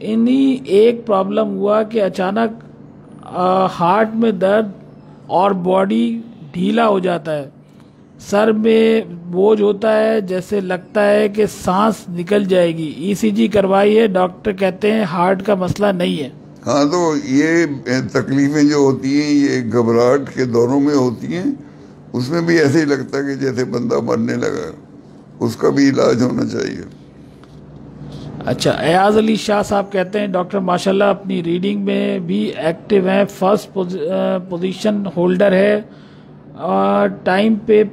इन्हीं एक प्रॉब्लम हुआ कि अचानक हार्ट में दर्द और बॉडी ढीला हो जाता है, सर में बोझ होता है, जैसे लगता है कि सांस निकल जाएगी। ईसीजी करवाई है, डॉक्टर कहते हैं हार्ट का मसला नहीं है। हाँ तो ये तकलीफें जो होती हैं ये घबराहट के दौरों में होती हैं, उसमें भी ऐसे ही लगता है कि जैसे बंदा मरने लगा, उसका भी इलाज होना चाहिए। अच्छा, एयाज अली शाह साहब कहते हैं, डॉक्टर माशाल्लाह अपनी रीडिंग में भी एक्टिव हैं, फर्स्ट पोजीशन होल्डर है और टाइम पे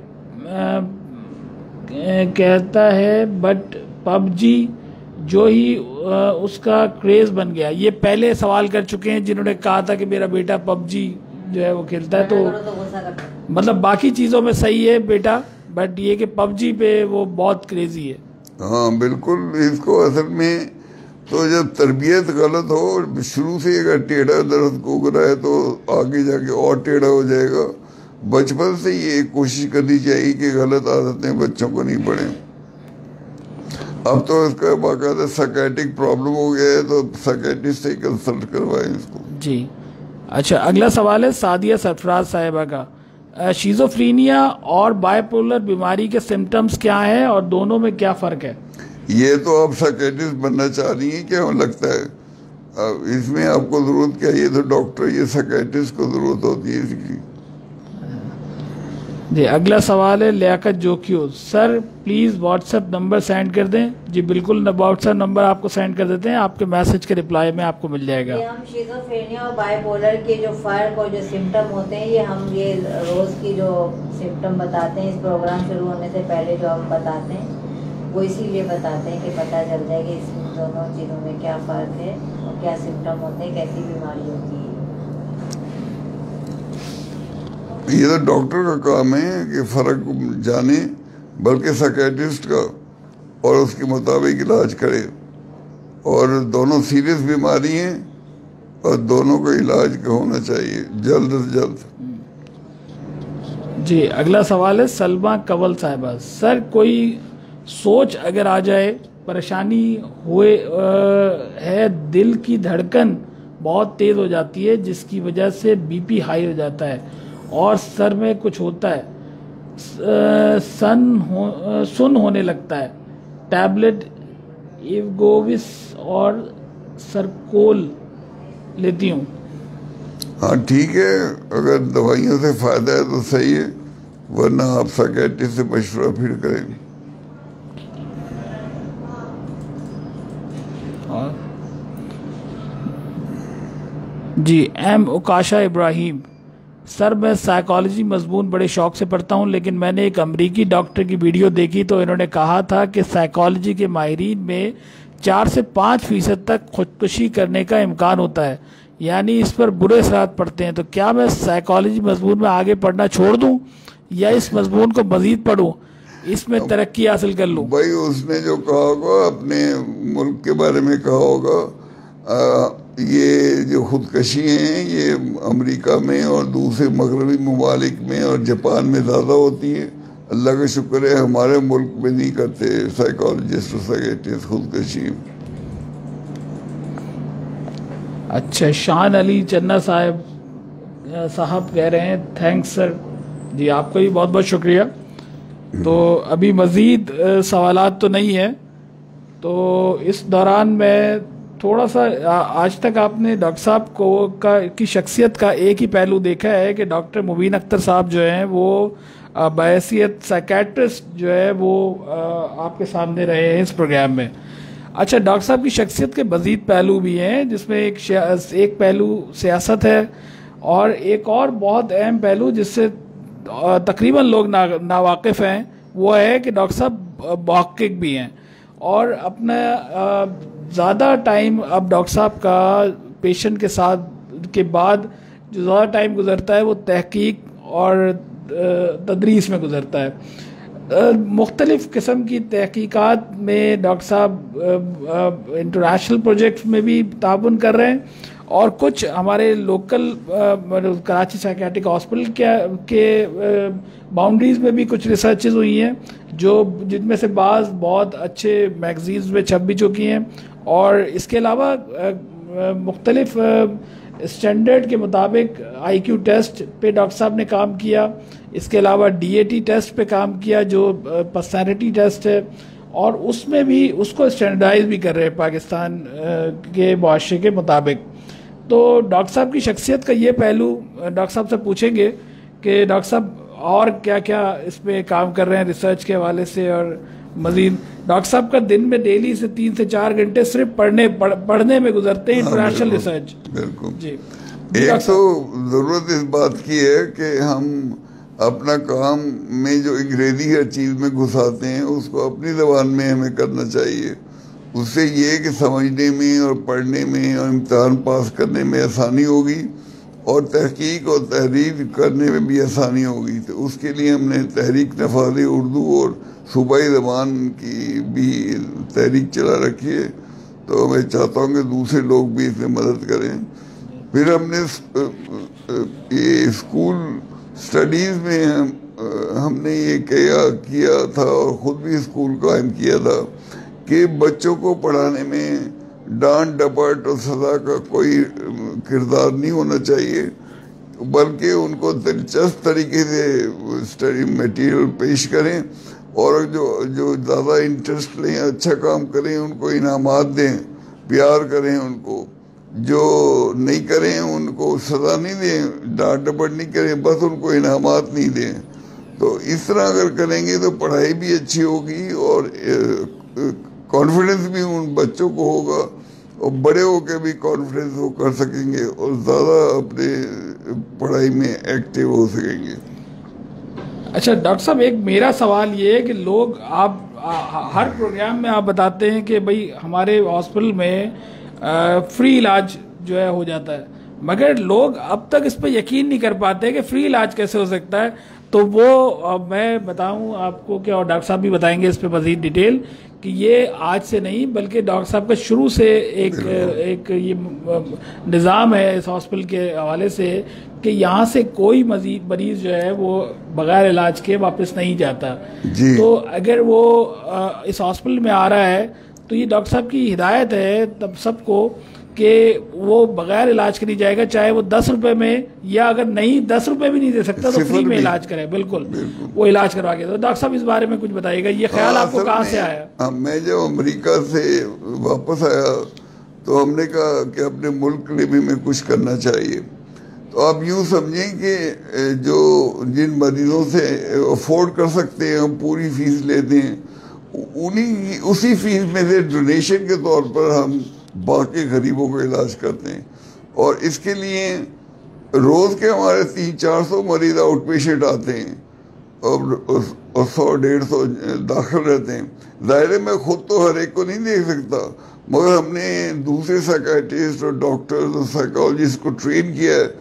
कहता है, बट पबजी जो ही उसका क्रेज बन गया। ये पहले सवाल कर चुके हैं जिन्होंने कहा था कि मेरा बेटा पबजी जो है वो खेलता है, तो मतलब बाकी चीज़ों में सही है बेटा, बट ये कि पबजी पे वो बहुत क्रेजी है। हाँ बिल्कुल, इसको असल में तो जब तरबियत गलत हो, शुरू से अगर टेढ़ा दर्द को रहा है तो आगे जाके और टेढ़ा हो जाएगा, बचपन से ये कोशिश करनी चाहिए कि गलत आदतें बच्चों को नहीं पड़े। अब तो इसका बाकायदा साइकेट्रिक प्रॉब्लम हो गया है, तो साइकेट्रिस्ट से कंसल्ट करवाएं इसको। जी अच्छा, अगला सवाल है सादिया सरफराज साहिबा का। शिज़ोफ्रीनिया और बाइपोलर बीमारी के सिम्टम्स क्या हैं और दोनों में क्या फ़र्क है? ये तो आप साइकेट्रिस्ट बनना चाह रही हैं क्या लगता है? इसमें आपको ज़रूरत क्या, ये तो डॉक्टर, ये साइकेट्रिस्ट को ज़रूरत होती है इसकी। जी अगला सवाल है Liaquat Jokhio. Sir please WhatsApp number send कर दें। जी बिल्कुल, व्हाट्सएप नंबर आपको सेंड कर देते हैं, आपके मैसेज के रिप्लाई में आपको मिल जाएगा। ये हम शिज़ोफ्रेनिया और बाइपोलर के जो फ़र्क और जो सिम्टम होते हैं, ये रोज़ की जो सिम्टम बताते हैं इस प्रोग्राम शुरू होने से पहले जो हम बताते हैं, वो इसीलिए बताते हैं कि पता चल जाए कि इन दोनों चीज़ों में क्या फ़र्क है और क्या सिम्टम होते हैं, कैसी बीमारी होती है। ये तो डॉक्टर का काम है कि फ़र्क जाने, बल्कि साइकेट्रिस्ट का, और उसके मुताबिक इलाज करे। और दोनों सीरियस बीमारी हैं और दोनों का इलाज होना चाहिए जल्द से जल्द। जी अगला सवाल है सलमा कंवल साहिबा। सर कोई सोच अगर आ जाए, परेशानी हुए है, दिल की धड़कन बहुत तेज़ हो जाती है जिसकी वजह से बीपी हाई हो जाता है और सर में कुछ होता है, सुन होने लगता है, टैबलेट इवगोविस और सरकोल लेती हूँ। हाँ ठीक है, अगर दवाइयों से फ़ायदा है तो सही है, वरना आप साइकेट्रिस्ट से मशवरा फिर करें। जी एम उकाशा इब्राहिम। सर मैं साइकोलॉजी मजमून बड़े शौक से पढ़ता हूँ, लेकिन मैंने एक अमरीकी डॉक्टर की वीडियो देखी तो इन्होंने कहा था कि साइकोलॉजी के माहिरीन में 4 से 5% तक खुदकुशी करने का इम्कान होता है, यानी इस पर बुरे असरात पड़ते हैं। तो क्या मैं साइकोलॉजी मजमून में आगे पढ़ना छोड़ दूँ या इस मजमून को मजीद पढ़ूँ, इसमें तरक्की हासिल कर लूँ? भाई उसने जो कहा होगा अपने मुल्क के बारे में कहा होगा, ये जो खुदकशी हैं ये अमेरिका में और दूसरे मगरबी ममालिक में और जापान में ज़्यादा होती है। अल्लाह का शुक्र है हमारे मुल्क में नहीं करते साइकोलॉजिस्ट और साइकेट्रिस्ट खुदकशी। अच्छा, शान अली चन्ना साहब कह रहे हैं थैंक्स सर। जी आपका भी बहुत बहुत शुक्रिया। तो अभी मज़ीद सवालात तो नहीं है, तो इस दौरान मैं थोड़ा सा, आज तक आपने डॉक्टर साहब की शख्सियत का एक ही पहलू देखा है कि डॉक्टर मुबीन अख्तर साहब जो हैं वो बहैसियत साइकेट्रिस्ट जो है वो आपके सामने रहे हैं इस प्रोग्राम में। अच्छा, डॉक्टर साहब की शख्सियत के मज़ीद पहलू भी हैं जिसमें एक पहलू सियासत है और एक और बहुत अहम पहलू जिससे तकरीबन लोग नावाकिफ़ हैं, वो है कि डॉक्टर साहब मुहक्किक भी हैं और अपना ज़्यादा टाइम अब डॉक्टर साहब का पेशेंट के साथ के बाद जो ज़्यादा टाइम गुज़रता है वो तहकीक और तदरीस में गुज़रता है। मुख्तलिफ़ किस्म की तहकीकात में डॉक्टर साहब इंटरनेशनल प्रोजेक्ट्स में भी ताबुन कर रहे हैं और कुछ हमारे लोकल कराची साइकियाट्रिक हॉस्पिटल के बाउंड्रीज़ में भी कुछ रिसर्चेज हुई हैं जो जिनमें से बाज़ बहुत अच्छे मैगज़ीन्स में छप भी चुकी हैं। और इसके अलावा मुख्तलिफ़ स्टैंडर्ड के मुताबिक IQ टेस्ट पे डॉक्टर साहब ने काम किया, इसके अलावा DAT टेस्ट पे काम किया जो पर्सनैलिटी टेस्ट है, और उसमें भी उसको स्टैंडर्डाइज भी कर रहे हैं पाकिस्तान के मुआशरे के मुताबिक। तो डॉक्टर साहब की शख्सियत का ये पहलू डॉक्टर साहब से पूछेंगे कि डॉक्टर साहब और क्या क्या इसमें काम कर रहे हैं रिसर्च के हवाले से। और मजीद डॉक्टर साहब का दिन में डेली से 3 से 4 घंटे सिर्फ पढ़ने में गुजरते हैं, इंटरनेशनल रिसर्च। बिल्कुल जी। एक तो ज़रूरत इस बात की है कि हम अपना काम में जो अंग्रेजी हर चीज़ में घुसाते हैं उसको अपनी ज़बान में हमें करना चाहिए। उससे ये कि समझने में और पढ़ने में और इम्तहान पास करने में आसानी होगी और तहकीक और तहरीर करने में भी आसानी होगी। तो उसके लिए हमने तहरीक नफाज़ उर्दू और सूबाई ज़बान की भी तहरीक चला रखी है, तो मैं चाहता हूँ कि दूसरे लोग भी इसमें मदद करें। फिर हमने ये स्कूल स्टडीज़ में हमने ये किया था और ख़ुद भी स्कूल कायम किया था कि बच्चों को पढ़ाने में डांट डपट और सज़ा का कोई किरदार नहीं होना चाहिए, बल्कि उनको दिलचस्प तरीके से स्टडी मटेरियल पेश करें और जो ज़्यादा इंटरेस्ट लें, अच्छा काम करें, उनको इनामात दें, प्यार करें उनको। जो नहीं करें उनको सज़ा नहीं दें, डांट डपट नहीं करें, बस उनको इनामात नहीं दें। तो इस तरह अगर करेंगे तो पढ़ाई भी अच्छी होगी और कॉन्फिडेंस भी उन बच्चों को होगा और बड़े होकर भी कॉन्फिडेंस वो कर सकेंगे और ज़्यादा अपने पढ़ाई में एक्टिव हो सकेंगे। अच्छा डॉक्टर साहब, एक मेरा सवाल ये है कि लोग हर प्रोग्राम में आप बताते हैं कि भाई हमारे हॉस्पिटल में फ्री इलाज जो है हो जाता है, मगर लोग अब तक इस पर यकीन नहीं कर पाते कि फ्री इलाज कैसे हो सकता है। तो वो मैं बताऊं आपको कि, और डॉक्टर साहब भी बताएंगे इस पे मज़ीद डिटेल, कि ये आज से नहीं बल्कि डॉक्टर साहब का शुरू से एक ये निज़ाम है इस हॉस्पिटल के हवाले से कि यहाँ से कोई मरीज जो है वो बगैर इलाज के वापस नहीं जाता। तो अगर वो इस हॉस्पिटल में आ रहा है तो ये डॉक्टर साहब की हिदायत है तब सबको कि वो बगैर इलाज के नहीं जाएगा, चाहे वो 10 रुपए में, या अगर नहीं 10 रुपए भी नहीं दे सकता तो फ्री में इलाज करे। बिल्कुल वो इलाज करवा के। तो डॉक्टर साहब इस बारे में कुछ बताइएगा, ये ख्याल आपको कहाँ से आया? मैं जब अमेरिका से वापस आया तो हमने कहा कि अपने मुल्क के लिए में कुछ करना चाहिए। तो आप यूँ समझें कि जो जिन मरीजों से अफोर्ड कर सकते हैं, हम पूरी फीस लेते हैं, उसी फीस में से डोनेशन के तौर पर हम बाकी गरीबों को इलाज करते हैं। और इसके लिए रोज़ के हमारे 300-400 मरीज आउट पेशेंट आते हैं और 100-150 दाखिल रहते हैं। ज़ाहिर है मैं खुद तो हर एक को नहीं देख सकता, मगर हमने दूसरे साइकियाट्रिस्ट और डॉक्टर्स और साइकोलॉजिस्ट को ट्रेन किया है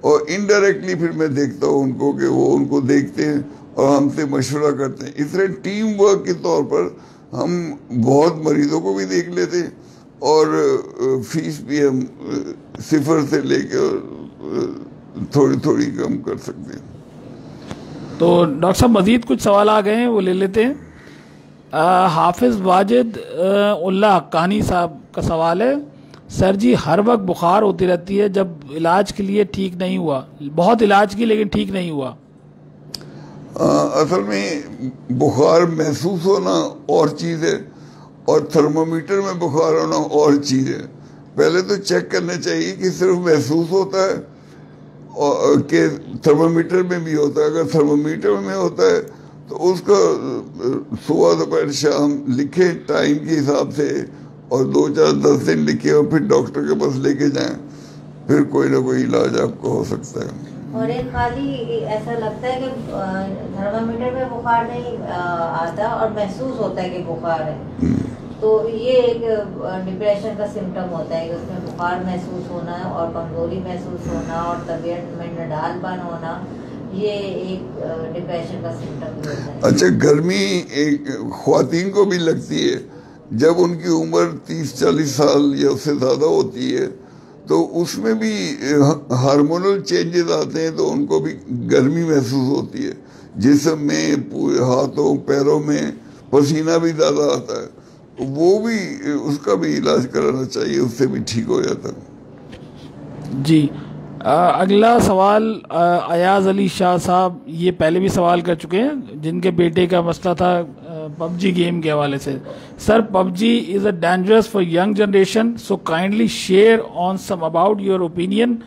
और इनडायरेक्टली फिर मैं देखता हूँ उनको कि वो उनको देखते हैं और हमसे मशवरा करते हैं। इस तरह टीम वर्क के तौर पर हम बहुत मरीजों को भी देख लेते हैं और फीस भी हम 0 से लेकर थोड़ी थोड़ी कम कर सकते हैं। तो डॉक्टर साहब मजीद कुछ सवाल आ गए हैं, वो ले लेते हैं। हाफिज़ वाजिद उल्ला हक्कानी साहब का सवाल है, सर जी हर वक्त बुखार होती रहती है, जब इलाज के लिए ठीक नहीं हुआ, बहुत इलाज की लेकिन ठीक नहीं हुआ। असल में बुखार महसूस होना और चीज़ है और थर्मोमीटर में बुखार होना और चीज़ है। पहले तो चेक करना चाहिए कि सिर्फ महसूस होता है और कि थर्मोमीटर में भी होता है। अगर थर्मोमीटर में होता है तो उसका सुबह दोपहर शाम लिखे टाइम के हिसाब से और 2-4-10 दिन लिखे और फिर डॉक्टर के पास लेके जाएं, फिर कोई ना कोई इलाज आपको हो सकता है। और एक खाली ऐसा लगता है कि थर्मामीटर में बुखार नहीं आता और महसूस होता है कि बुखार है, तो ये एक डिप्रेशन का सिम्टम होता है कि उसमें बुखार महसूस होना और कमजोरी महसूस होना और तबीयत में नडालपन होना, ये एक डिप्रेशन का सिम्टम होता है। अच्छा, गर्मी एक ख्वातीन को भी लगती है जब उनकी उम्र 30-40 साल या उससे ज़्यादा होती है, तो उसमें भी हार्मोनल चेंजेस आते हैं तो उनको भी गर्मी महसूस होती है, जिस्म में, हाथों पैरों में पसीना भी ज़्यादा आता है, वो भी उसका भी इलाज कराना चाहिए, उससे भी ठीक हो जाता है। जी अगला सवाल अयाज अली शाह साहब, ये पहले भी सवाल कर चुके हैं, जिनके बेटे का मसला था पबजी गेम के हवाले से। Sir, PUBG is a dangerous for young generation, so kindly share on some about your opinion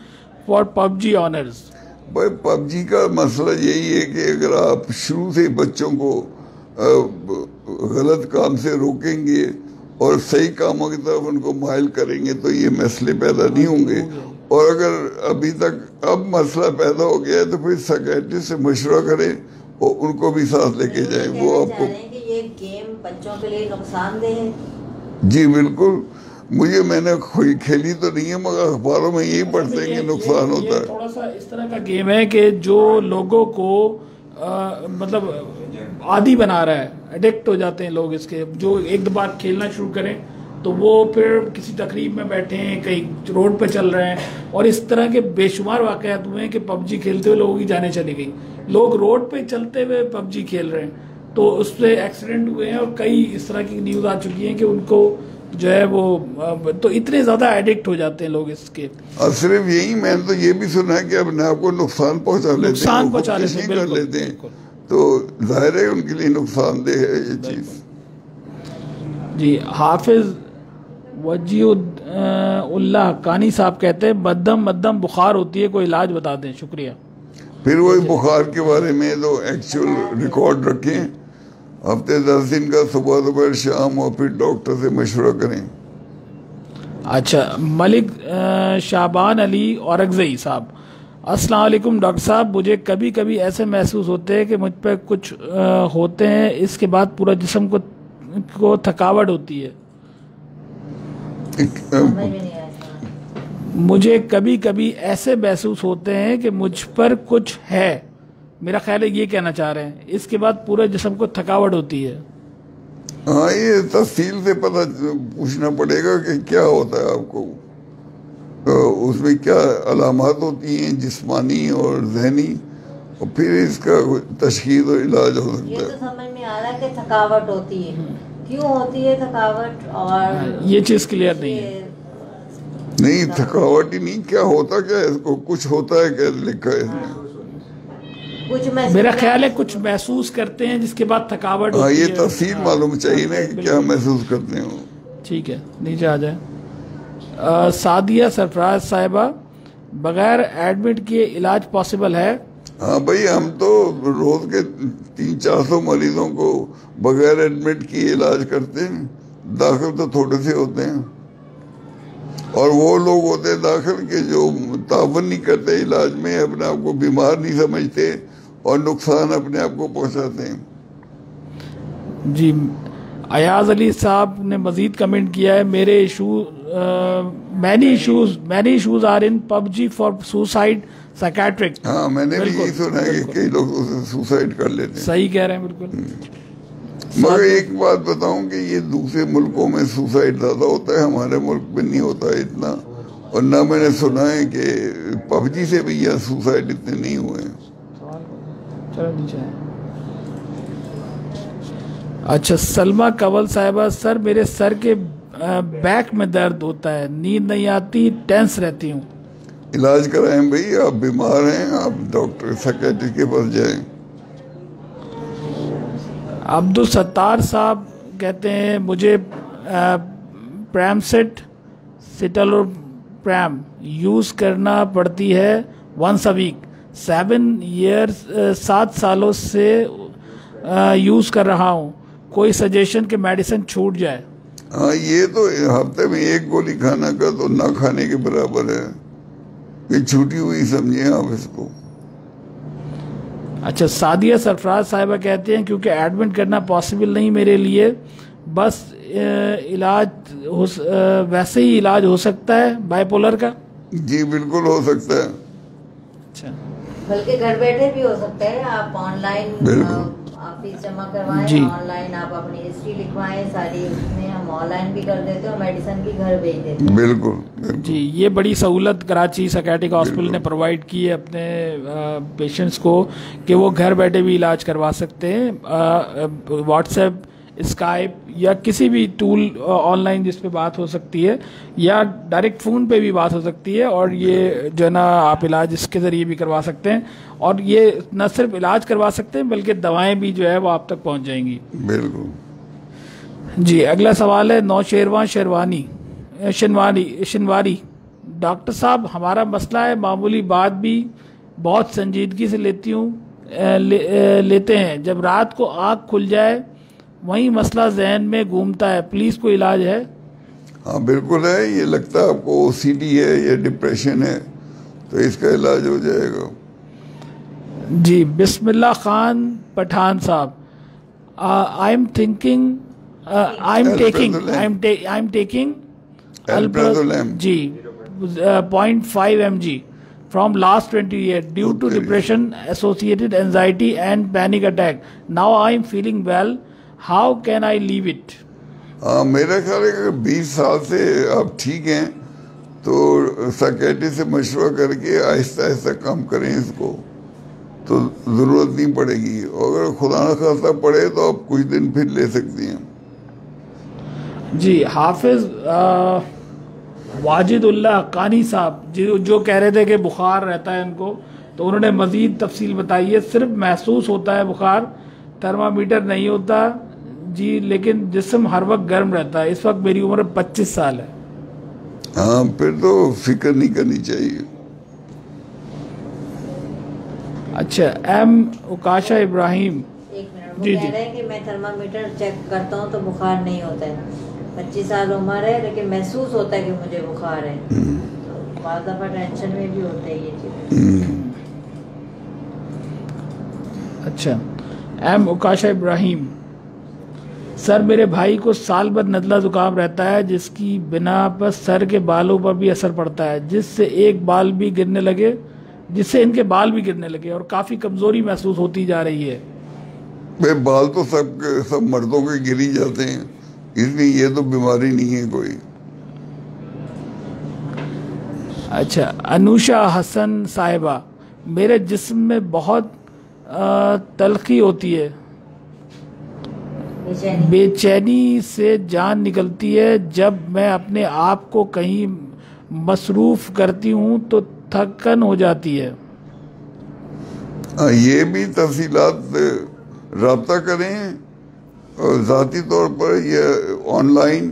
for PUBG owners. भाई, पबजी का मसला यही है कि अगर आप शुरू से बच्चों को गलत काम से रोकेंगे और सही कामों की तरफ उनको माइल करेंगे तो ये मसले पैदा नहीं होंगे। और अगर अभी तक अब मसला पैदा हो गया है तो फिर साइकियाट्रिस्ट से मशवरा करें और उनको भी साथ लेके जाएं। वो आपको ये गेम बच्चों के लिए नुकसानदेह है? जी बिल्कुल, मैंने खेली तो नहीं है, मगर अखबारों में यही पढ़ते हैं कि नुकसान होता है। थोड़ा सा इस तरह का गेम है कि जो लोगों को मतलब आदी बना रहा है, एडिक्ट हो जाते हैं लोग इसके। जो एक दो बार खेलना शुरू करें तो वो फिर किसी तकरीब में बैठे हैं, कहीं रोड पे चल रहे हैं, और इस तरह के बेशुमार वाक़यात हुए हैं कि पबजी खेलते हुए लोगों की जानें चली गई। लोग रोड पे चलते हुए पबजी खेल रहे हैं, तो उससे एक्सीडेंट हुए हैं, और कई इस तरह की न्यूज़ आ चुकी हैं कि उनको जो है वो तो इतने ज़्यादा एडिक्ट हो जाते हैं लोग इसके। और सिर्फ यही, मैंने तो ये भी सुना है कि अपने आप को नुकसान पहुंचा लेते हैं, तो जाहिर है उनके लिए नुकसानदेह है ये चीज़। जी, हाफिज वजीउल्लाह कानी साहब कहते हैं मद्दम बुखार होती है, कोई इलाज बता दें, शुक्रिया। फिर वही बुखार के बारे में तो एक्चुअल रिकॉर्ड रखें, हफ्ते 10 दिन का, सुबह दोपहर शाम, और फिर डॉक्टर से मशवरा करें। अच्छा, मलिक शाबान अली औरंगज़ई साहब, अस्सलाम वालेकुम डॉक्टर साहब, मुझे कभी कभी ऐसे महसूस होते हैं कि मुझ पर कुछ होते हैं, इसके बाद पूरा जिस्म को थकावट होती है। मुझे कभी कभी ऐसे महसूस होते हैं कि मुझ पर कुछ है, मेरा ख्याल है ये कहना चाह रहे हैं, इसके बाद पूरे जिस्म को थकावट होती है। हाँ, ये तफसील से पता पूछना पड़ेगा कि क्या होता है आपको, तो उसमें क्या अलामत होती हैं जिस्मानी और जहनी, और फिर इसका तशखीस और इलाज हो सकता है। ये तो समझ में आ रहा है कि थकावट होती है, क्यों होती है थकावट, और ये चीज़ क्लियर नहीं है। नहीं, थकावट ही नहीं, क्या होता क्या है इसको, कुछ होता है क्या लिखा है इसमें? मेरा ख्याल है कुछ महसूस करते हैं जिसके बाद थकावट होती है। ये है। तफसील मालूम चाहिए ना कि क्या महसूस करते हैं। ठीक है, नीचे आ जाए। सादिया सरफराज साहिबा, बगैर एडमिट किए इलाज पॉसिबल है? हाँ भाई, हम तो रोज के 300-400 मरीजों को बगैर एडमिट किए इलाज करते हैं, दाखिल तो थोड़े से होते हैं, और वो लोग होते हैं दाखिल के जो तावन नहीं करते इलाज में, अपने आप को बीमार नहीं समझते और नुकसान अपने आप को पहुंचाते हैं। जी, अयाज अली साहब ने मजीद कमेंट किया है, मेरे many issues are in PUBG for suicide psychiatric. हाँ, मैंने भी यही सुना है कि कई लोग सुसाइड कर लेते हैं। सही कह रहे हैं, बिल्कुल। मगर एक बात बताऊं कि ये दूसरे मुल्कों में सुसाइड ज्यादा होता है, हमारे मुल्क में नहीं होता है इतना, और ना मैंने सुना है कि पबजी से भी यह सुसाइड इतने नहीं हुए हैं। अच्छा, सलमा कंवल साहिबा, सर मेरे सर के बैक में दर्द होता है, नींद नहीं आती, टेंस रहती हूँ। इलाज कराएं भाई, आप बीमार हैं, आप डॉक्टर साइकियाट्रिस्ट के पास जाएं। अब्दुल सत्तार साहब कहते हैं, मुझे प्रैमसेट सिटलोप्रैम यूज़ करना पड़ती है वंस अ वीक, 7 सालों से यूज़ कर रहा हूँ, कोई सजेशन कि मेडिसिन छूट जाए? हाँ, ये तो हफ्ते में 1 गोली खाना का तो ना खाने के बराबर है, ये छूटी हुई समझिए आप इसको। अच्छा, सादिया सरफराज साहिबा कहते हैं, क्योंकि एडमिट करना पॉसिबल नहीं मेरे लिए, बस वैसे ही इलाज हो सकता है बाइपोलर का? जी बिल्कुल हो सकता है। अच्छा, बल्कि घर बैठे भी हो सकता है, आप ऑनलाइन फीस जमा करवाएं, ऑनलाइन आप अपनी हिस्ट्री लिखवाएं सारी, उसमें हम ऑनलाइन भी कर देते हैं और मेडिसिन भी घर भेज देते हैं। बिल्कुल जी, ये बड़ी सहूलत कराची साइकियाट्रिक हॉस्पिटल ने प्रोवाइड की है अपने पेशेंट्स को कि वो घर बैठे भी इलाज करवा सकते हैं। व्हाट्सएप, स्काइप या किसी भी टूल ऑनलाइन जिस पे बात हो सकती है, या डायरेक्ट फ़ोन पे भी बात हो सकती है, और ये जो है ना आप इलाज इसके ज़रिए भी करवा सकते हैं, और ये न सिर्फ इलाज करवा सकते हैं बल्कि दवाएं भी जो है वो आप तक पहुंच जाएंगी। बिल्कुल। जी, अगला सवाल है नौशेरवान शनवारी, डॉक्टर साहब हमारा मसला है, मामूली बात भी बहुत संजीदगी से लेते हैं, जब रात को आँख खुल जाए वही मसला जहन में घूमता है, प्लीज कोई इलाज है? हाँ बिल्कुल है, ये लगता है आपको OCD है या डिप्रेशन है, तो इसका इलाज हो जाएगा। जी, बिस्मिल्लाह खान पठान साहब, आई एम टेकिंग Alprazolam जी 0.5 mg from last 20 years due to depression associated anxiety and panic attack. Now I am feeling well. How can I leave it? हाँ, मेरा ख्याल है कि 20 साल से आप ठीक हैं तो साइकियाट्रिस्ट से मशवरा करके आहिस्ता आहिस्ता कम करें इसको, तो ज़रूरत नहीं पड़ेगी। और अगर खुदा न खास्ता पड़े तो आप कुछ दिन फिर ले सकती हैं। जी, हाफिज वाजिदुल्लाह कानी साहब जो कह रहे थे कि बुखार रहता है इनको, तो उन्होंने मज़ीद तफसील बताई है। सिर्फ महसूस होता है बुखार, थर्मामीटर नहीं होता जी, लेकिन जिस्म हर वक्त गर्म रहता है। इस वक्त मेरी उम्र 25 साल है। हाँ, फिर तो फिक्र नहीं करनी चाहिए। अच्छा, एम उकाशा इब्राहिम। एक मिनट, वो जी, कह जी। रहे हैं कि मैं थर्मामीटर चेक करता हूँ तो बुखार नहीं होता है। 25 साल उम्र है लेकिन महसूस होता है कि मुझे बुखार है। तो बाज़ दफ़ा टेंशन में भी होते हैं ये चीज़। अच्छा, एम उकाशा इब्राहिम। सर, मेरे भाई को साल भर नज़ला ज़ुकाम रहता है, जिसकी बिना पर सर के बालों पर भी असर पड़ता है, जिससे इनके बाल भी गिरने लगे और काफ़ी कमज़ोरी महसूस होती जा रही है। भाई, बाल तो सब मर्दों के गिर ही जाते हैं, इसलिए ये तो बीमारी नहीं है कोई। अच्छा, अनुषा हसन साहिबा। मेरे जिस्म में बहुत तलखी होती है, बेचैनी से जान निकलती है। जब मैं अपने आप को कहीं मसरूफ़ करती हूँ तो थकन हो जाती है। ये भी तफसीलात राब्ता करें और ज़ाती तौर पर या ऑनलाइन,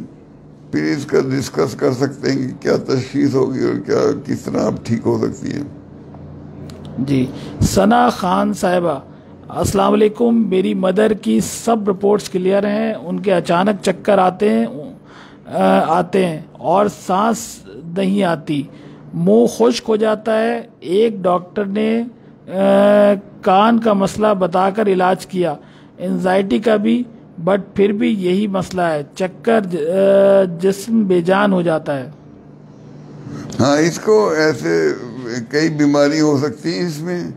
फिर इसका डिस्कस कर सकते हैं कि क्या तशख़ीस होगी और क्या किस तरह आप ठीक हो सकती है। जी, सना खान साहिबा। अस्सलाम वालेकुम। मेरी मदर की सब रिपोर्ट्स क्लियर हैं, उनके अचानक चक्कर आते हैं और सांस नहीं आती, मुंह खुश्क हो जाता है। एक डॉक्टर ने कान का मसला बताकर इलाज किया, एंजाइटी का भी, बट फिर भी यही मसला है, चक्कर, जिस्म बेजान हो जाता है। हाँ, इसको ऐसे कई बीमारी हो सकती है इसमें,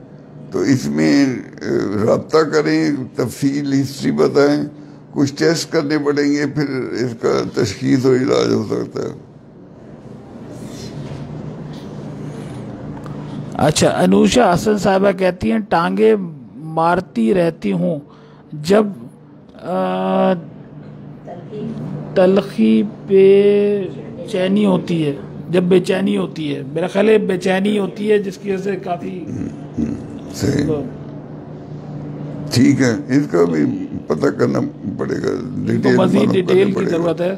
तो इसमें राब्ता करें, तफसील हिस्ट्री बताएं, कुछ टेस्ट करने पड़ेंगे, फिर इसका तशखीस और इलाज हो सकता है। अच्छा, अनुषा हसन साहिबा कहती हैं टांगे मारती रहती हूँ जब तलखी बेचैनी होती है, मेरा ख्याल है बेचैनी होती है, जिसकी वजह से काफ़ी सही, ठीक है। इसका भी पता करना पड़ेगा, तो मज़ीद डिटेल की ज़रूरत है।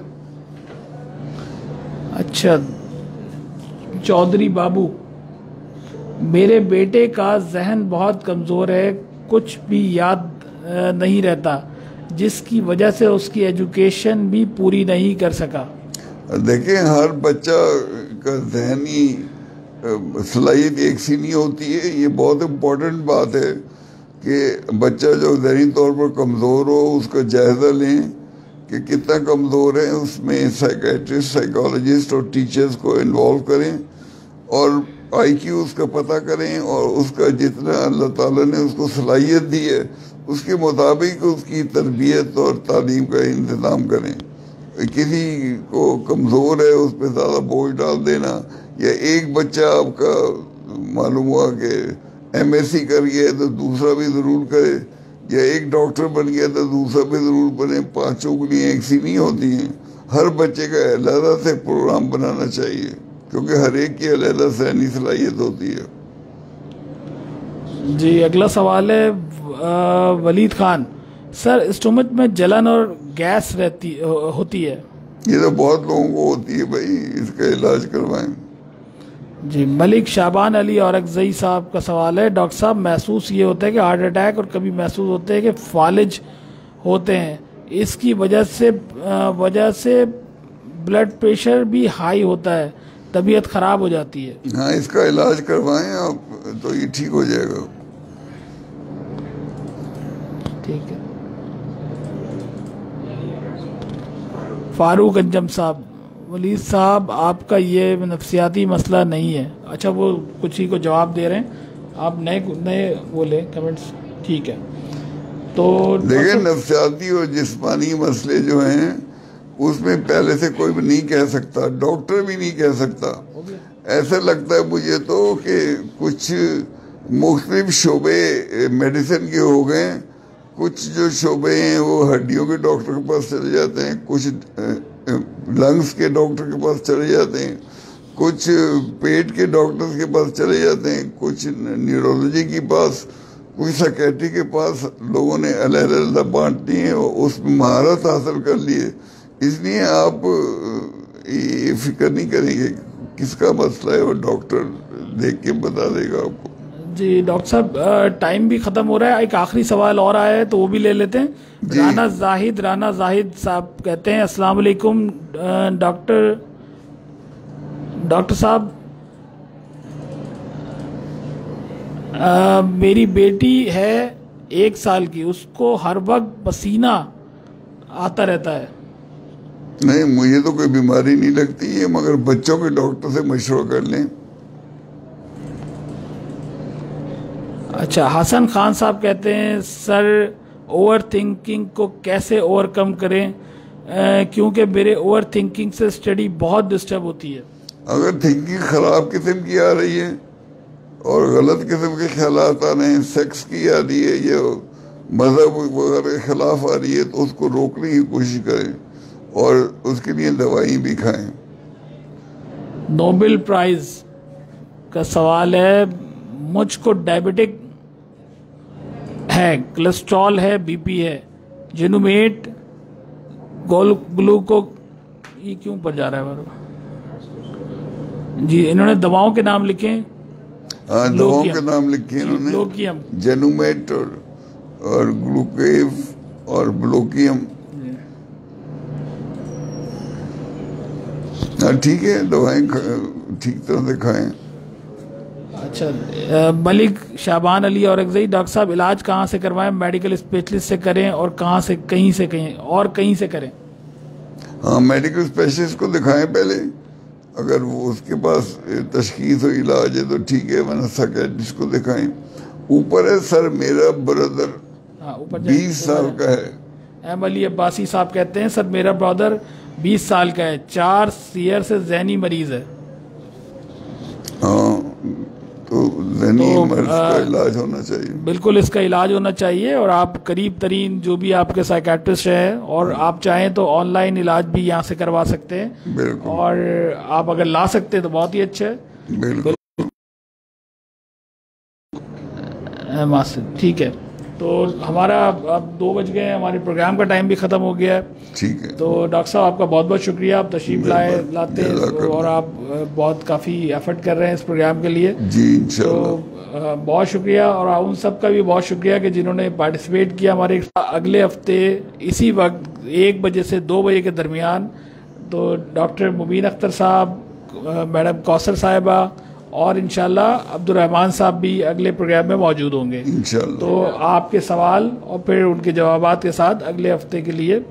अच्छा, चौधरी बाबू। मेरे बेटे का जहन बहुत कमज़ोर है, कुछ भी याद नहीं रहता, जिसकी वजह से उसकी एजुकेशन भी पूरी नहीं कर सका। देखिए, हर बच्चा का जहनी सलाहियत एक सी नहीं होती है। ये बहुत इम्पोर्टेंट बात है कि बच्चा जो जहनी तौर पर कमज़ोर हो उसका जायज़ा लें कि कितना कमज़ोर है, उसमें साइकियाट्रिस्ट, साइकोलॉजिस्ट और टीचर्स को इन्वॉल्व करें और IQ उसका पता करें और उसका जितना अल्लाह ताला ने उसको सलाहियत दी है उसके मुताबिक उसकी तरबियत और तालीम का इंतज़ाम करें। किसी को कमज़ोर है उस पर ज़्यादा बोझ डाल देना, या एक बच्चा आपका मालूम हुआ कि MSc कर गया तो दूसरा भी ज़रूर करे, या एक डॉक्टर बन गया तो दूसरा भी ज़रूर बने, पाँचों उंगलियाँ एक सी नहीं होती हैं। हर बच्चे का अलग से प्रोग्राम बनाना चाहिए, क्योंकि हर एक की अलग सहनी सलाहियत होती है। जी, अगला सवाल है वलीद खान। सर, स्टोमच में जलन और गैस होती है। ये तो बहुत लोगों को होती है भाई, इसका इलाज करवाएं। जी, मलिक शाबान अली औरकजई साहब का सवाल है। डॉक्टर साहब, महसूस ये होता है कि हार्ट अटैक, और कभी महसूस होते हैं कि फालिज होते हैं, इसकी वजह से ब्लड प्रेशर भी हाई होता है, तबीयत ख़राब हो जाती है। हाँ, इसका इलाज करवाएं आप तो ये ठीक हो जाएगा। ठीक है। फारूक अंजम साहब। वलीद साहब, आपका ये नफ्सियाती मसला नहीं है। अच्छा, वो कुछ ही को जवाब दे रहे हैं, आप नए बोले कमेंट्स, ठीक है। तो लेकिन नफ्सियाती और जिस्मानी मसले जो हैं उसमें पहले से कोई भी नहीं कह सकता, डॉक्टर भी नहीं कह सकता। ऐसा लगता है मुझे तो कि कुछ मुख्तलिफ शोबे मेडिसिन के हो गए। कुछ जो शोबे हैं वो हड्डियों के डॉक्टर के पास चले जाते हैं, कुछ लंग्स के डॉक्टर के पास चले जाते हैं, कुछ पेट के डॉक्टर्स के पास चले जाते हैं, कुछ न्यूरोलॉजी के पास, कुछ साइकेट्री के पास। लोगों ने अलग-अलग बांट दी है और उसमें महारत हासिल कर ली है। इसलिए आप ये फिक्र नहीं करेंगे किसका मसला है, और डॉक्टर देख के बता देगा आपको। जी डॉक्टर साहब, टाइम भी ख़त्म हो रहा है। एक आखिरी सवाल और आया है तो वो भी ले लेते हैं। राना जाहिद साहब कहते हैं, अस्सलाम वालेकुम डॉक्टर साहब, मेरी बेटी है 1 साल की, उसको हर वक्त पसीना आता रहता है। नहीं, मुझे तो कोई बीमारी नहीं लगती है, मगर बच्चों के डॉक्टर से मशवरा कर लें। अच्छा, हसन खान साहब कहते हैं, सर ओवर थिंकिंग को कैसे ओवरकम करें, क्योंकि मेरे ओवर थिंकिंग से स्टडी बहुत डिस्टर्ब होती है। अगर थिंकिंग खराब किस्म की आ रही है और गलत किस्म के ख्यालात आ रहे हैं, सेक्स की आ रही है या मजहब वगैरह के खिलाफ आ रही है, तो उसको रोकने की कोशिश करें और उसके लिए दवाई भी खाएं। नोबेल प्राइज का सवाल है, मुझको डायबिटिक है, कोलेस्ट्रॉल है, बीपी है, जिनुमेट ग्लूको, ये क्यों पर जा रहा है बार? जी इन्होंने दवाओं के नाम लिखे। हाँ, दवाओं के नाम लिखे इन्होंने, लोकियम, जेनुमेट और ग्लूकेव और ब्लोकियम। ठीक है, दवाएं ठीक तरह से खाएं। अच्छा, मलिक शाबान अली और डॉक्टर साहब, इलाज कहाँ से करवाएं? मेडिकल स्पेशलिस्ट से करें और कहाँ से, कहीं से करें? हाँ, मेडिकल स्पेशलिस्ट को दिखाएं पहले, अगर वो उसके पास तशखीस और इलाज है तो ठीक है, वरना साइकियाट्रिस्ट को दिखाएं। ऊपर है सर, मेरा ब्रदर 20 साल का है। एम अली अब्बासी साहब कहते हैं, सर मेरा ब्रदर 20 साल का है, 4 ईयर से ज़हनी मरीज है। हाँ, तो ज़हनी मरीज का इलाज होना चाहिए। बिल्कुल, इसका इलाज होना चाहिए। और आप करीब तरीन जो भी आपके साइकियाट्रिस्ट हैं, और आप चाहें तो ऑनलाइन इलाज भी यहाँ से करवा सकते हैं। बिल्कुल, और आप अगर ला सकते हैं तो बहुत ही अच्छा है। बिल्कुल। ठीक है, तो हमारा अब 2 बज गए, हमारे प्रोग्राम का टाइम भी ख़त्म हो गया है। ठीक है, तो डॉक्टर साहब आपका बहुत बहुत शुक्रिया, आप तशरीफ लाते हैं और आप बहुत काफ़ी एफर्ट कर रहे हैं इस प्रोग्राम के लिए। जी इंशाल्लाह। तो बहुत शुक्रिया, और उन सब का भी बहुत शुक्रिया कि जिन्होंने पार्टिसिपेट किया हमारे। अगले हफ्ते इसी वक्त 1 बजे से 2 बजे के दरमियान तो डॉक्टर मुबीन अख्तर साहब, मैडम कौसर साहिबा और इंशाल्लाह अब्दुर्रहमान साहब भी अगले प्रोग्राम में मौजूद होंगे इंशाल्लाह। तो आपके सवाल और फिर उनके जवाबात के साथ अगले हफ्ते के लिए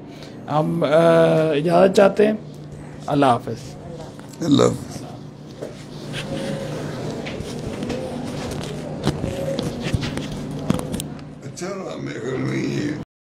हम इजाज़त चाहते हैं। अल्लाह हाफ़िज़। अल्लाह हाफ़िज़। अच्छा, मेरे घर में